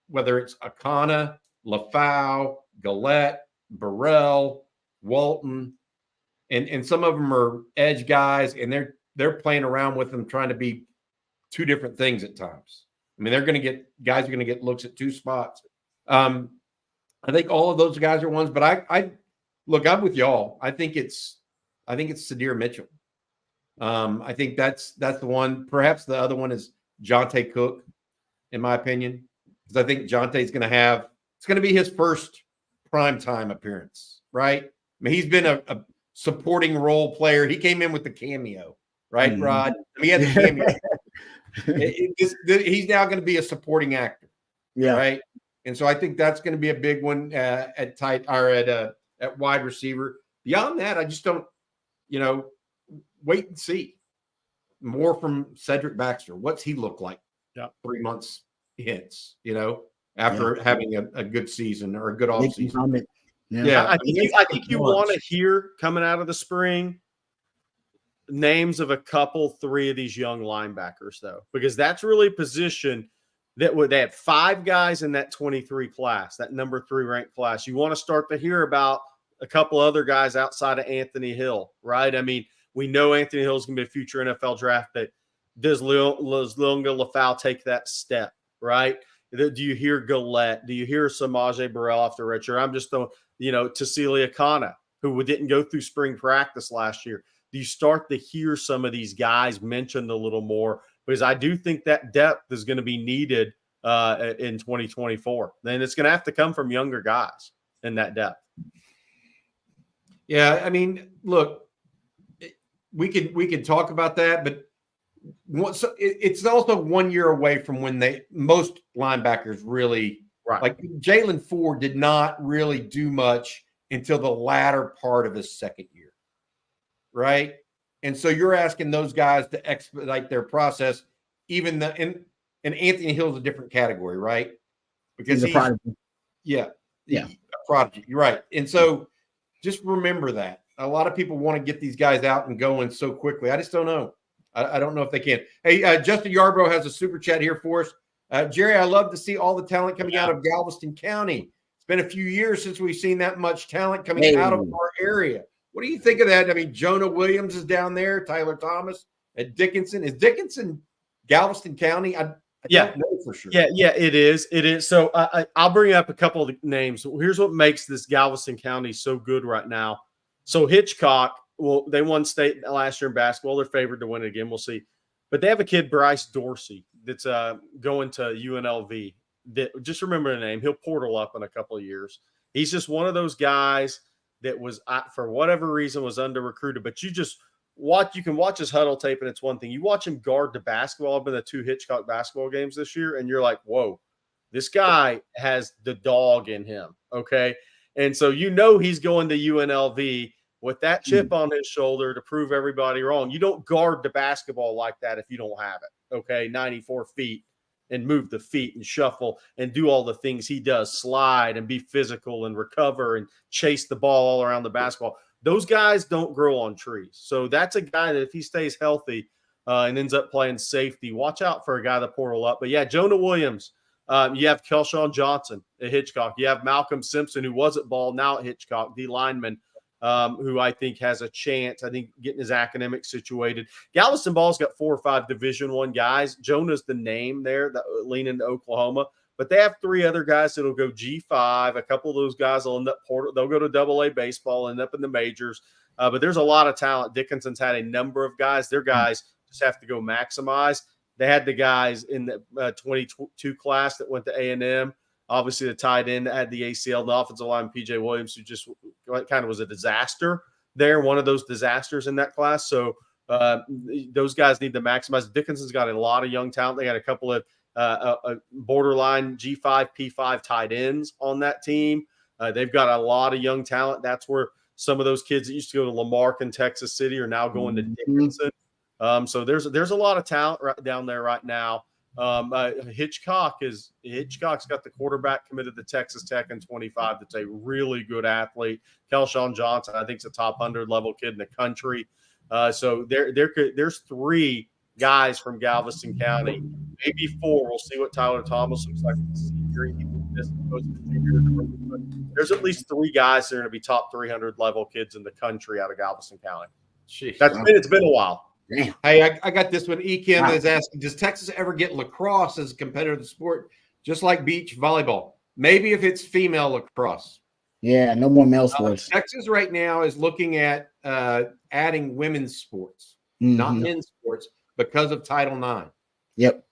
whether it's Akana, LaFau, Gillette, Burrell, Walton, and some of them are edge guys, and they're playing around with them, trying to be two different things at times. I mean, guys are going to get looks at two spots. I think all of those guys are ones, but I look, I'm with y'all. I think it's Sadir Mitchell. I think that's the one. Perhaps the other one is Jonte Cook, in my opinion, because I think Jonte's going to it's going to be his first primetime appearance, right? I mean, he's been a supporting role player. He came in with the cameo, right, Rod? I mean, he had the cameo. He's now going to be a supporting actor, right? And so I think that's going to be a big one at tight or at wide receiver. Beyond that, I just don't, wait and see more from Cedric Baxter. What's he look like? 3 months hence, after having a good season or a good off season. I think you want to hear coming out of the spring names of a couple, 3 of these young linebackers, though, because that's really a position that they had 5 guys in that 23 class, that number 3 ranked class. You want to start to hear about a couple other guys outside of Anthony Hill, right? I mean, we know Anthony Hill is going to be a future NFL draft pick. Does Lunga LaFau take that step, right? Do you hear Gillette? Do you hear Samaje Burrell off the redshirt? I'm just throwing, Tassili Akana, who didn't go through spring practice last year. Do you start to hear some of these guys mentioned a little more? Because I do think that depth is going to be needed in 2024. Then it's going to have to come from younger guys in that depth. Yeah, I mean, look, we could talk about that, but it's also 1 year away from when most linebackers really like Jalen Ford did not really do much until the latter part of his second year. Right. And so you're asking those guys to expedite their process, and Anthony Hill's a different category, right? Because he's a prodigy. Yeah. A prodigy. You're right. And so just remember that. A lot of people want to get these guys out and going so quickly. I just don't know. I don't know if they can. Hey, Justin Yarbrough has a super chat here for us. Jerry, I love to see all the talent coming out of Galveston County. It's been a few years since we've seen that much talent coming out of our area. What do you think of that? I mean, Jonah Williams is down there, Tyler Thomas at Dickinson. Is Dickinson Galveston County? I don't know for sure. Yeah, it is. It is. So I'll bring up a couple of names. Here's what makes this Galveston County so good right now. So Hitchcock, well, they won state last year in basketball. They're favored to win it again. We'll see. But they have a kid, Bryce Dorsey, that's going to UNLV. Just remember the name. He'll portal up in a couple of years. He's just one of those guys that was, for whatever reason, was under-recruited. But you can watch his huddle tape, and it's one thing. You watch him guard the basketball. I've been to 2 Hitchcock basketball games this year, and you're like, whoa, this guy has the dog in him, okay? And so he's going to UNLV with that chip on his shoulder to prove everybody wrong. You don't guard the basketball like that if you don't have it, okay? 94 feet and move the feet and shuffle and do all the things he does, slide and be physical and recover and chase the ball all around the basketball. Those guys don't grow on trees. So that's a guy that if he stays healthy and ends up playing safety, watch out for a guy that portal up. But, yeah, Jonah Williams. You have Kelshawn Johnson at Hitchcock. You have Malcolm Simpson, who was at Ball, now at Hitchcock, D lineman, who I think has a chance, I think, getting his academics situated. Galveston Ball's got 4 or 5 Division I guys. Jonah's the name there, leaning to Oklahoma. But they have 3 other guys that'll go G5. A couple of those guys will end up they'll go to AA baseball, end up in the majors. But there's a lot of talent. Dickinson's had a number of guys. Their guys just have to go maximize. They had the guys in the 22 class that went to A&M. Obviously, the tight end that had the ACL, the offensive line, P.J. Williams, who just kind of was a disaster there, one of those disasters in that class. So those guys need to maximize. Dickinson's got a lot of young talent. They got a couple of borderline G5, P5 tight ends on that team. They've got a lot of young talent. That's where some of those kids that used to go to Lamarck in Texas City are now going to Dickinson. So there's a lot of talent down there right now. Hitchcock's got the quarterback committed to Texas Tech in 25. That's a really good athlete. Kelshawn Johnson, I think, is a top 100 level kid in the country. So there's 3 guys from Galveston County, maybe 4. We'll see what Tyler Thomas looks like. There's at least 3 guys that are going to be top 300 level kids in the country out of Galveston County. Jeez. It's been a while. Damn. Hey, I got this one. Ekim is asking, does Texas ever get lacrosse as a competitive sport, just like beach volleyball? Maybe if it's female lacrosse. Yeah, no more male sports. Texas right now is looking at adding women's sports, not men's sports, because of Title IX. Yep.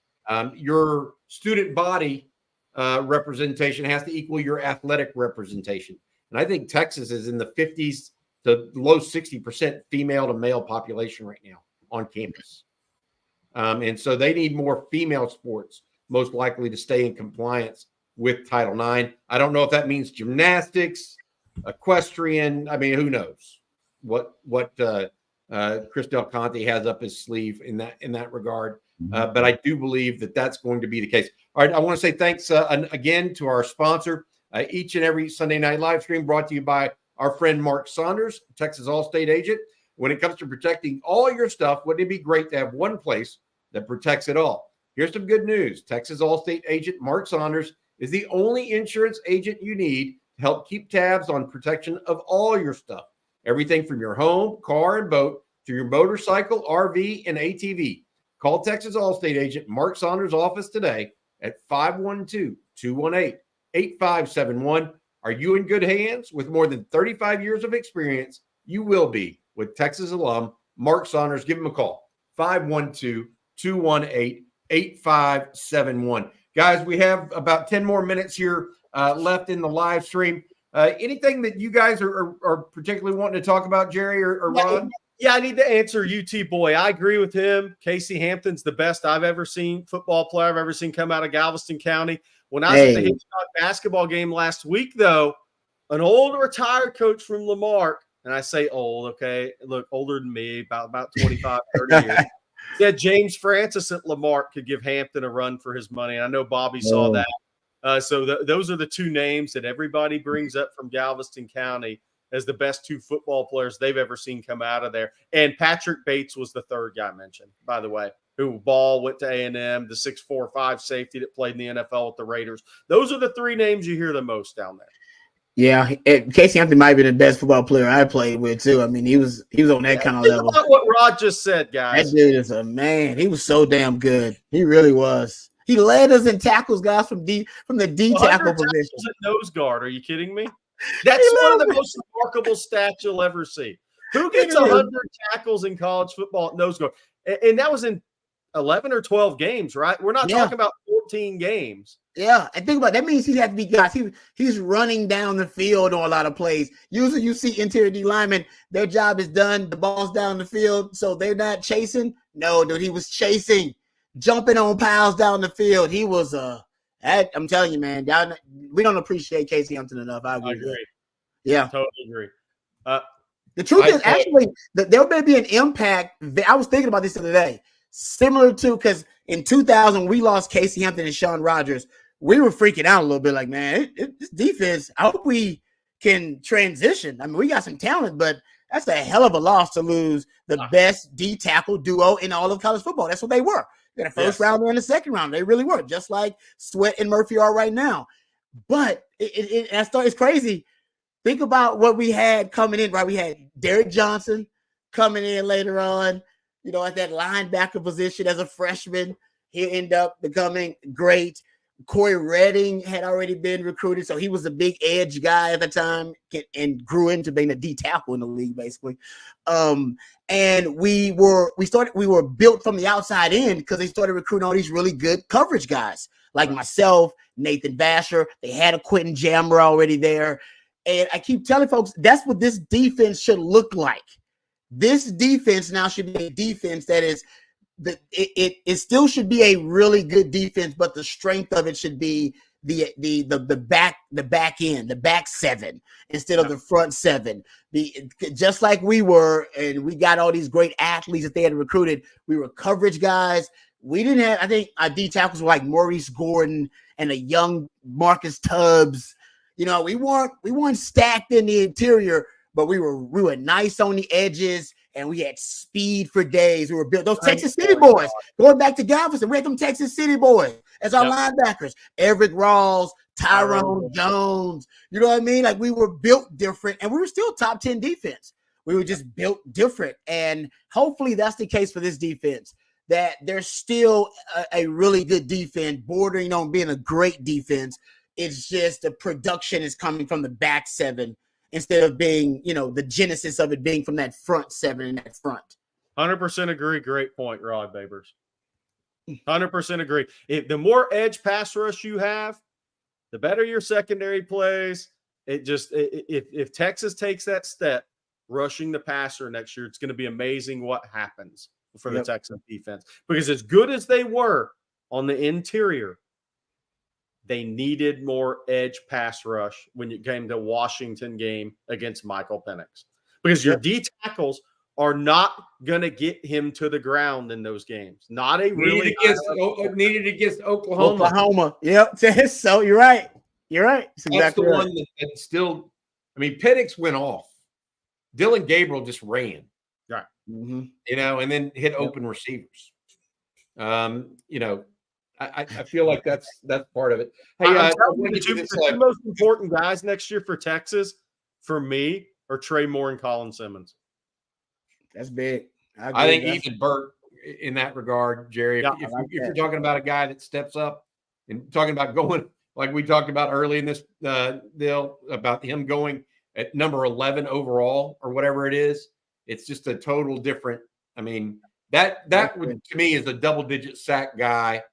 Your student body representation has to equal your athletic representation. And I think Texas is in the 50s to low 60% female to male population right now on campus. And so they need more female sports, most likely to stay in compliance with Title IX. I don't know if that means gymnastics, equestrian. I mean, who knows what Chris Del Conte has up his sleeve in that regard. But I do believe that that's going to be the case. All right. I want to say thanks again to our sponsor. Each and every Sunday night live stream brought to you by our friend Mark Saunders, Texas Allstate agent. When it comes to protecting all your stuff, wouldn't it be great to have one place that protects it all? Here's some good news. Texas Allstate agent Mark Saunders is the only insurance agent you need to help keep tabs on protection of all your stuff. Everything from your home, car, and boat to your motorcycle, RV, and ATV. Call Texas Allstate agent Mark Saunders' office today at 512-218-8571. Are you in good hands? With more than 35 years of experience, you will be with Texas alum Mark Saunders. Give him a call, 512-218-8571. Guys, we have about 10 more minutes here left in the live stream. Anything that you guys are particularly wanting to talk about, Jerry or Ron? Yeah, I need to answer UT boy. I agree with him. Casey Hampton's the best I've ever seen, football player I've ever seen come out of Galveston County. When I was at the Hitchcock basketball game last week, though, an old retired coach from Lamarck, and I say old, okay, look, older than me, about 25, 30 years, said James Francis at Lamarck could give Hampton a run for his money. And I know Bobby saw that. So those are the 2 names that everybody brings up from Galveston County as the best 2 football players they've ever seen come out of there. And Patrick Bates was the 3rd guy mentioned, by the way, who Ball went to A&M, the 6'4", 5 safety that played in the NFL with the Raiders. Those are the 3 names you hear the most down there. Yeah, Casey Hampton might be the best football player I played with too. I mean, he was on that kind of level. Think about what Rod just said, guys. That dude is a man. He was so damn good. He really was. He led us in tackles, guys, from the D tackle position. At nose guard. Are you kidding me? That's one of the most remarkable stats you'll ever see. Who gets 100 tackles in college football at nose guard? And that was in 11 or 12 games, right? We're not talking about 14 games. Yeah, and think about it. That means he had to be guys. He's running down the field on a lot of plays. Usually, you see interior D linemen, their job is done. The ball's down the field, so they're not chasing. No, dude, he was chasing, jumping on piles down the field. He was I'm telling you, man, we don't appreciate Casey Hampton enough. I agree. Yeah, totally agree. The truth is, actually, there may be an impact. I was thinking about this the other day, similar to because in 2000 we lost Casey Hampton and Sean Rogers. We were freaking out a little bit, like, man, this defense, I hope we can transition. I mean, we got some talent, but that's a hell of a loss to lose the best D tackle duo in all of college football. That's what they were. They had a first rounder and a second round. They really were, just like Sweat and Murphy are right now. But it's crazy. Think about what we had coming in, right? We had Derek Johnson coming in later on, at that linebacker position as a freshman. He ended up becoming great. Corey Redding had already been recruited, so he was a big edge guy at the time and grew into being a D tackle in the league, basically. And we were built from the outside in because they started recruiting all these really good coverage guys like myself, Nathan Vasher. They had a Quentin Jammer already there. And I keep telling folks that's what this defense should look like. This defense now should be a defense that is it still should be a really good defense, but the strength of it should be the back end, the back seven instead of the front seven. Just like we were, and we got all these great athletes that they had recruited. We were coverage guys. We didn't have, I think our D tackles were like Maurice Gordon and a young Marcus Tubbs. We weren't stacked in the interior, but we were nice on the edges. And we had speed for days. We were built. Those Texas City boys, going back to Galveston, we had them Texas City boys as our linebackers. Everett Rawls, Tyrone Jones. You know what I mean? Like, we were built different, and we were still top 10 defense. We were just built different. And hopefully that's the case for this defense, that there's still a really good defense, bordering on being a great defense. It's just the production is coming from the back seven, instead of being, the genesis of it being from that front seven in that front. 100% agree. Great point, Rod Babers. 100% agree. The more edge pass rush you have, the better your secondary plays. If Texas takes that step, rushing the passer next year, it's going to be amazing what happens for the Texas defense. Because as good as they were on the interior, they needed more edge pass rush when it came to Washington game against Michael Penix, because your D tackles are not going to get him to the ground in those games. Not a really needed against Oklahoma. Oklahoma. Yep. So you're right. That's exactly the one that still. I mean, Penix went off. Dylan Gabriel just ran. Right. Mm-hmm. And then hit open receivers. I feel like that's part of it. Hey, the two most important guys next year for Texas, for me, are Trey Moore and Colin Simmons. That's big. I think Ethan Burke in that regard, Jerry. If you're talking about a guy that steps up and talking about going, like we talked about early in this deal, about him going at number 11 overall or whatever it is, it's just a total different. I mean, that would, to me, is a double-digit sack guy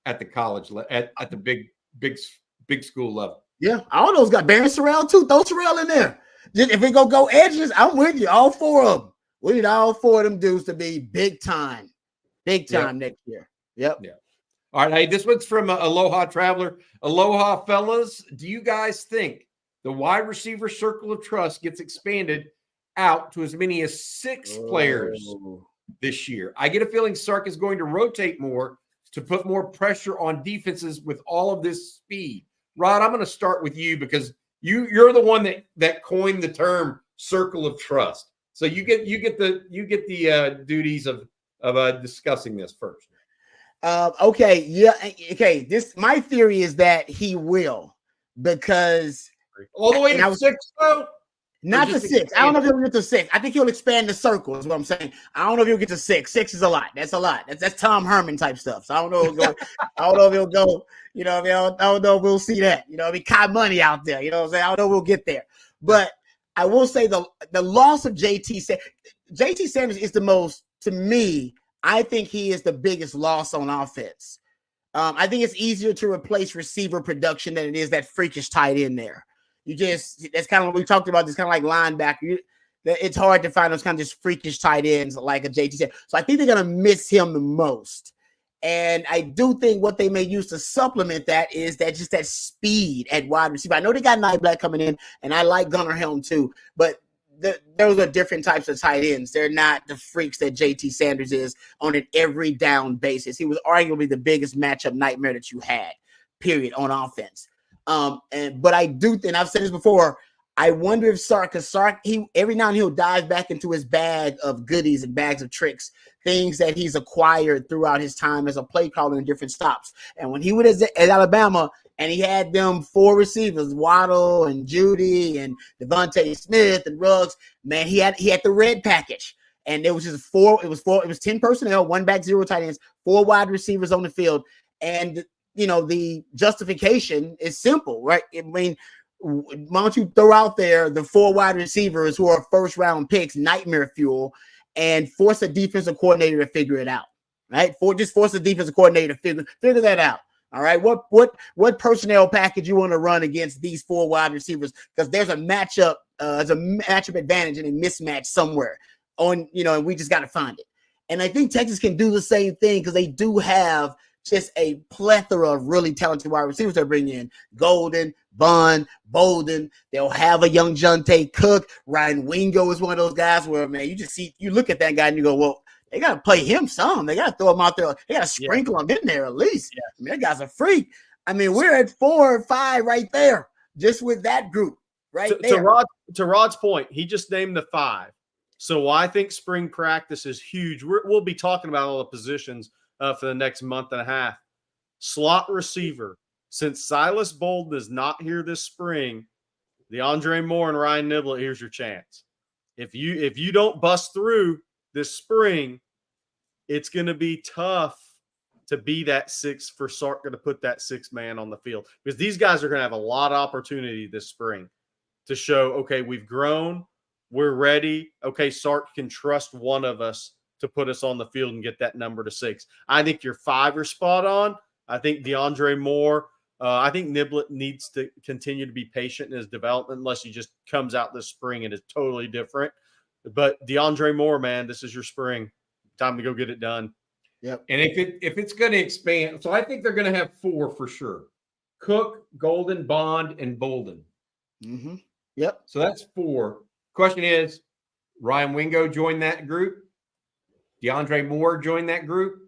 at the college at the big school level. Yeah, all those guys. Barry Sorrell too. Throw Sorrell in there. If we go edges, I'm with you. All four of them. We need all four of them dudes to be big time next year. Yep. Yeah. All right. Hey, this one's from Aloha Traveler. Aloha, fellas. Do you guys think the wide receiver circle of trust gets expanded out to as many as 6 players this year? I get a feeling Sark is going to rotate more to put more pressure on defenses with all of this speed. Rod, I'm going to start with you because you're the one that coined the term circle of trust. So you get the duties of discussing this first. Okay. Yeah. Okay. My theory is that he will, because All the way And I to was- 6, though? Not to 6. I don't know if he'll get to 6. I think he'll expand the circle, is what I'm saying. I don't know if he'll get to 6. 6 is a lot. That's a lot. That's Tom Herman type stuff. So I don't know if he'll go. I don't know if he'll go. You know, I don't know if we'll see that. You know, I mean, Kai Money out there. You know what I'm saying? I don't know if we'll get there. But I will say the loss of JT Sanders is the most, to me, I think he is the biggest loss on offense. I think it's easier to replace receiver production than it is that freakish tight end there. That's kind of what we talked about. This kind of like linebacker. It's hard to find those kind of just freakish tight ends like a JT Sanders. So I think they're going to miss him the most. And I do think what they may use to supplement that is that speed at wide receiver. I know they got Knight Black coming in, and I like Gunnar Helm too, but those are different types of tight ends. They're not the freaks that JT Sanders is on an every down basis. He was arguably the biggest matchup nightmare that you had, period, on offense. But I do think, I've said this before, I wonder if Sark, because Sark, every now and then he'll dive back into his bag of goodies and bags of tricks, things that he's acquired throughout his time as a play caller in different stops. And when he was at Alabama and he had them 4 receivers, Waddle and Judy and Devontae Smith and Ruggs, man, he had the red package. And it was just 10 personnel, 1 back, 0 tight ends, 4 wide receivers on the field. And, you know, the justification is simple, right? I mean, why don't you throw out there the 4 wide receivers who are first round picks, nightmare fuel, and force a defensive coordinator to figure it out, right? Just force a defensive coordinator to figure that out. All right. What personnel package you want to run against these 4 wide receivers? Because there's a matchup advantage and a mismatch somewhere on, you know, and we just got to find it. And I think Texas can do the same thing because they do have just a plethora of really talented wide receivers they're bringing in. Golden, Bond, Bolden. They'll have a young Jonte Cook. Ryan Wingo is one of those guys where, man, you look at that guy and you go, well, they got to play him some. They got to throw him out there. They got to sprinkle him in there at least. Yeah. I mean, that guy's a freak. I mean, we're at 4 or 5 right there just with that group right there. To Rod's point, he just named the 5. So I think spring practice is huge. We'll be talking about all the positions for the next month and a half. Slot receiver. Since Silas Bolden is not here this spring, DeAndre Moore and Ryan Niblett, here's your chance. If you don't bust through this spring, it's going to be tough to be that 6 for Sark to put that 6 man on the field, because these guys are going to have a lot of opportunity this spring to show, okay, we've grown, we're ready. Okay, Sark can trust one of us to put us on the field and get that number to 6. I think your 5 are spot on. I think DeAndre Moore, I think Niblett needs to continue to be patient in his development unless he just comes out this spring and is totally different. But DeAndre Moore, man, this is your spring. Time to go get it done. Yep. And if it's going to expand, so I think they're going to have 4 for sure. Cook, Golden, Bond, and Bolden. Mm-hmm. Yep. So that's 4. Question is, Ryan Wingo joined that group? DeAndre Moore joined that group?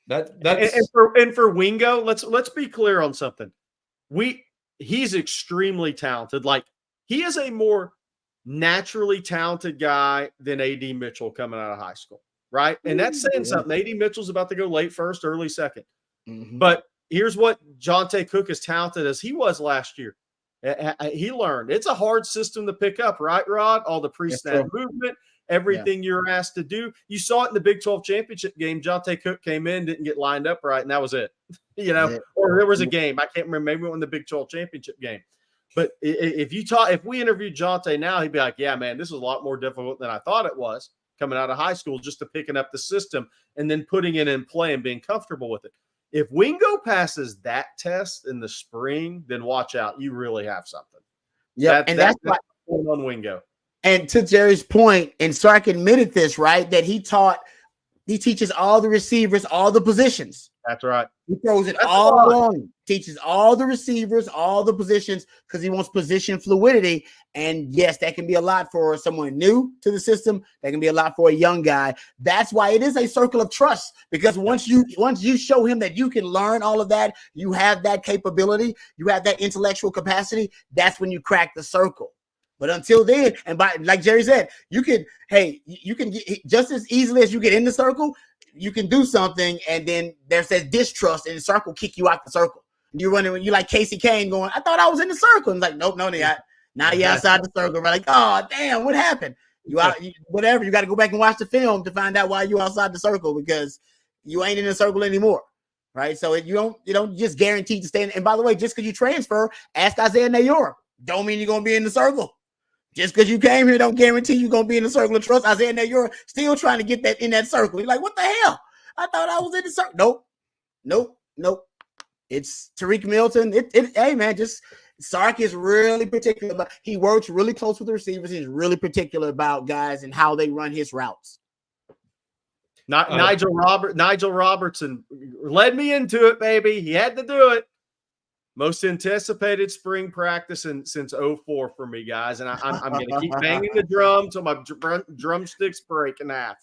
That's and for Wingo, let's be clear on something. He's extremely talented. Like, he is a more naturally talented guy than A.D. Mitchell coming out of high school, right? And that's saying something. A.D. Mitchell's about to go late first, early second. Mm-hmm. But here's what Jonte Cook is talented as he was last year. He learned. It's a hard system to pick up, right, Rod? All the pre-snap movement, everything you're asked to do. You saw it in the Big 12 championship game. Jonte Cook came in, didn't get lined up right, and that was it. Or there was a game. I can't remember. Maybe it was in the Big 12 championship game. But if we interviewed Jonte now, he'd be like, yeah, man, this is a lot more difficult than I thought it was coming out of high school, just to picking up the system and then putting it in play and being comfortable with it. If Wingo passes that test in the spring, then watch out. You really have something. Yeah, and that's why on Wingo. And to Jerry's point, and Sark admitted this, right? That he teaches all the receivers, all the positions. That's right. He throws it all along. Teaches all the receivers, all the positions, because he wants position fluidity. And yes, that can be a lot for someone new to the system. That can be a lot for a young guy. That's why it is a circle of trust. Because once you show him that you can learn all of that, you have that capability, you have that intellectual capacity, that's when you crack the circle. But until then, and like Jerry said, you can get just as easily as you get in the circle, you can do something, and then there's that distrust, and the circle kick you out the circle. You running when you like Casey Kane going, I thought I was in the circle. And like, nope, no, they got. Now you're outside the circle. We're like, oh, damn, what happened? Whatever. You got to go back and watch the film to find out why you outside the circle because you ain't in the circle anymore. Right. So you don't just guarantee to stay in. And by the way, just because you transfer, ask Isaiah Nayor. Don't mean you're going to be in the circle. Just because you came here don't guarantee you're going to be in the circle of trust. Isaiah Nayor still trying to get that in that circle. You're like, what the hell? I thought I was in the circle. Nope. It's Tariq Milton. Hey, man, just Sark is really particular about. He works really close with the receivers. He's really particular about guys and how they run his routes. Nigel Robertson led me into it, baby. He had to do it. Most anticipated spring practice since 04 for me, guys. And I'm going to keep banging the drum till my drumsticks break in half.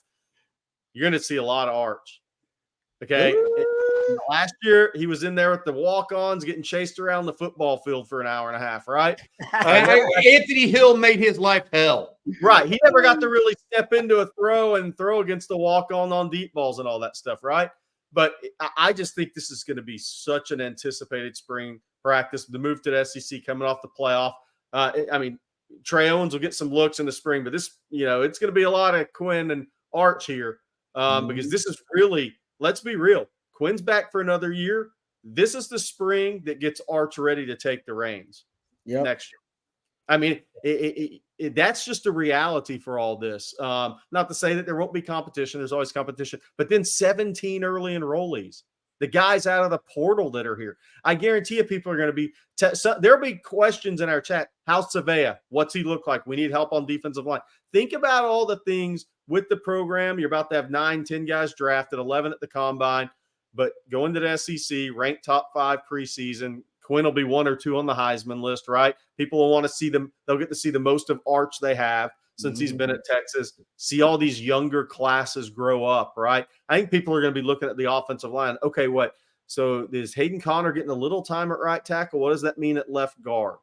You're going to see a lot of Arch. Okay. Last year, he was in there with the walk-ons getting chased around the football field for an hour and a half, right? Anthony Hill made his life hell. Right. He never got to really step into a throw against the walk-on deep balls and all that stuff, right? But I just think this is going to be such an anticipated spring practice. The move to the SEC coming off the playoff. I mean, Trey Owens will get some looks in the spring, but this, it's going to be a lot of Quinn and Arch here because this is really, let's be real. Quinn's back for another year. This is the spring that gets Arch ready to take the reins next year. I mean, that's just a reality for all this. Not to say that there won't be competition. There's always competition. But then 17 early enrollees, the guys out of the portal that are here. I guarantee you people are going to be there'll be questions in our chat. How's Savea? What's he look like? We need help on defensive line. Think about all the things with the program. You're about to have 9, 10 guys drafted, 11 at the combine. But going to the SEC, ranked top 5 preseason, Quinn will be 1 or 2 on the Heisman list, right? People will want to see them. They'll get to see the most of Arch they have since he's been at Texas. See all these younger classes grow up, right? I think people are going to be looking at the offensive line. Okay, what? So is Hayden Connor getting a little time at right tackle? What does that mean at left guard?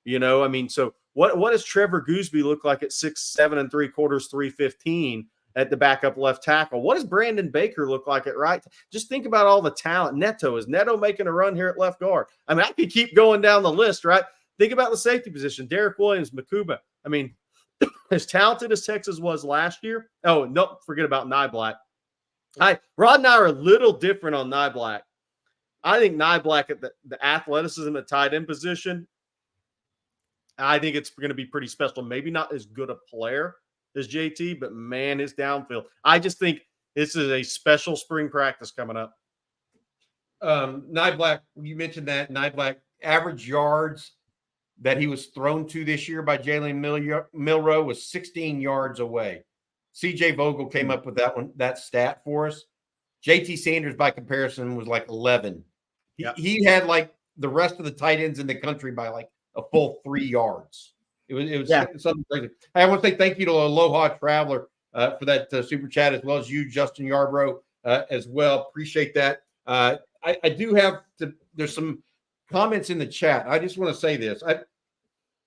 I mean, so what does Trevor Gooseby look like at 6'7 3/4", 315? At the backup left tackle? What does Brandon Baker look like at right? Just think about all the talent. Is Neto making a run here at left guard? I mean, I could keep going down the list, right? Think about the safety position. Derek Williams, Makuba. I mean, as talented as Texas was last year. Oh, no, forget about Nyblack. Rod and I are a little different on Nyblack. I think Nyblack at the athleticism at tight end position, I think it's going to be pretty special. Maybe not as good a player as JT, but man, his downfield. I just think this is a special spring practice coming up. Nyblack, you mentioned that. Nyblack, average yards that he was thrown to this year by Jalen Milroe was 16 yards away. CJ Vogel came up with that stat for us. JT Sanders, by comparison, was like 11. He had like the rest of the tight ends in the country by like a full 3 yards. It was something crazy. I want to say thank you to Aloha Traveler for that super chat, as well as you, Justin Yarbrough, as well. Appreciate that. I do have to. There's some comments in the chat. I just want to say this.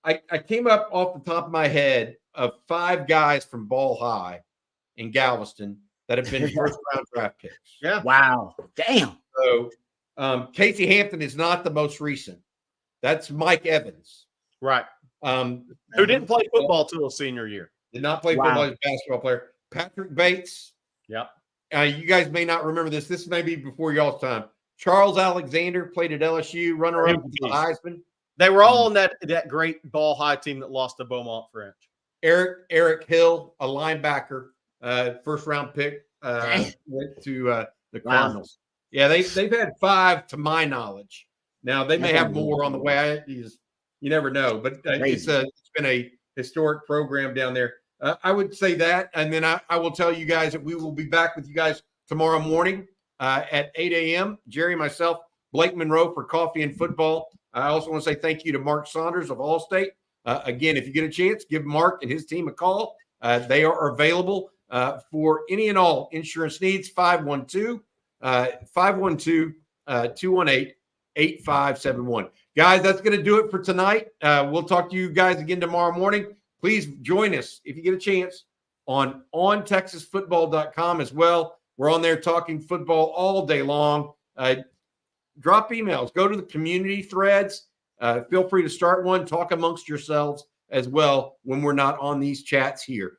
I came up off the top of my head of 5 guys from Ball High in Galveston that have been first round draft picks. Yeah. Wow. Damn. So Casey Hampton is not the most recent. That's Mike Evans. Right. Who didn't play football till his senior year. Did not play football as a basketball player. Patrick Bates. Yep. You guys may not remember this. This may be before y'all's time. Charles Alexander played at LSU, runner-up to the Heisman. They were all on that great Ball High team that lost to Beaumont French. Eric Hill, a linebacker, first-round pick, went to the Cardinals. Yeah, they've had 5 to my knowledge. Now, they may have more on the way. You never know, but it's been a historic program down there. I would say that, and then I will tell you guys that we will be back with you guys tomorrow morning at 8 a.m. Jerry, myself, Blake Monroe for Coffee and Football. I also want to say thank you to Mark Saunders of Allstate. Again, if you get a chance, give Mark and his team a call. They are available for any and all insurance needs. 512-218-8571. Guys, that's going to do it for tonight. We'll talk to you guys again tomorrow morning. Please join us if you get a chance on OnTexasFootball.com as well. We're on there talking football all day long. drop emails, go to the community threads. Feel free to start one, talk amongst yourselves as well when we're not on these chats here.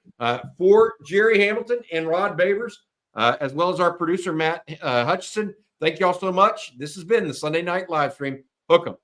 For Jerry Hamilton and Rod Babers, as well as our producer, Matt Hutchison, thank you all so much. This has been the Sunday Night Live Stream. Hook 'em.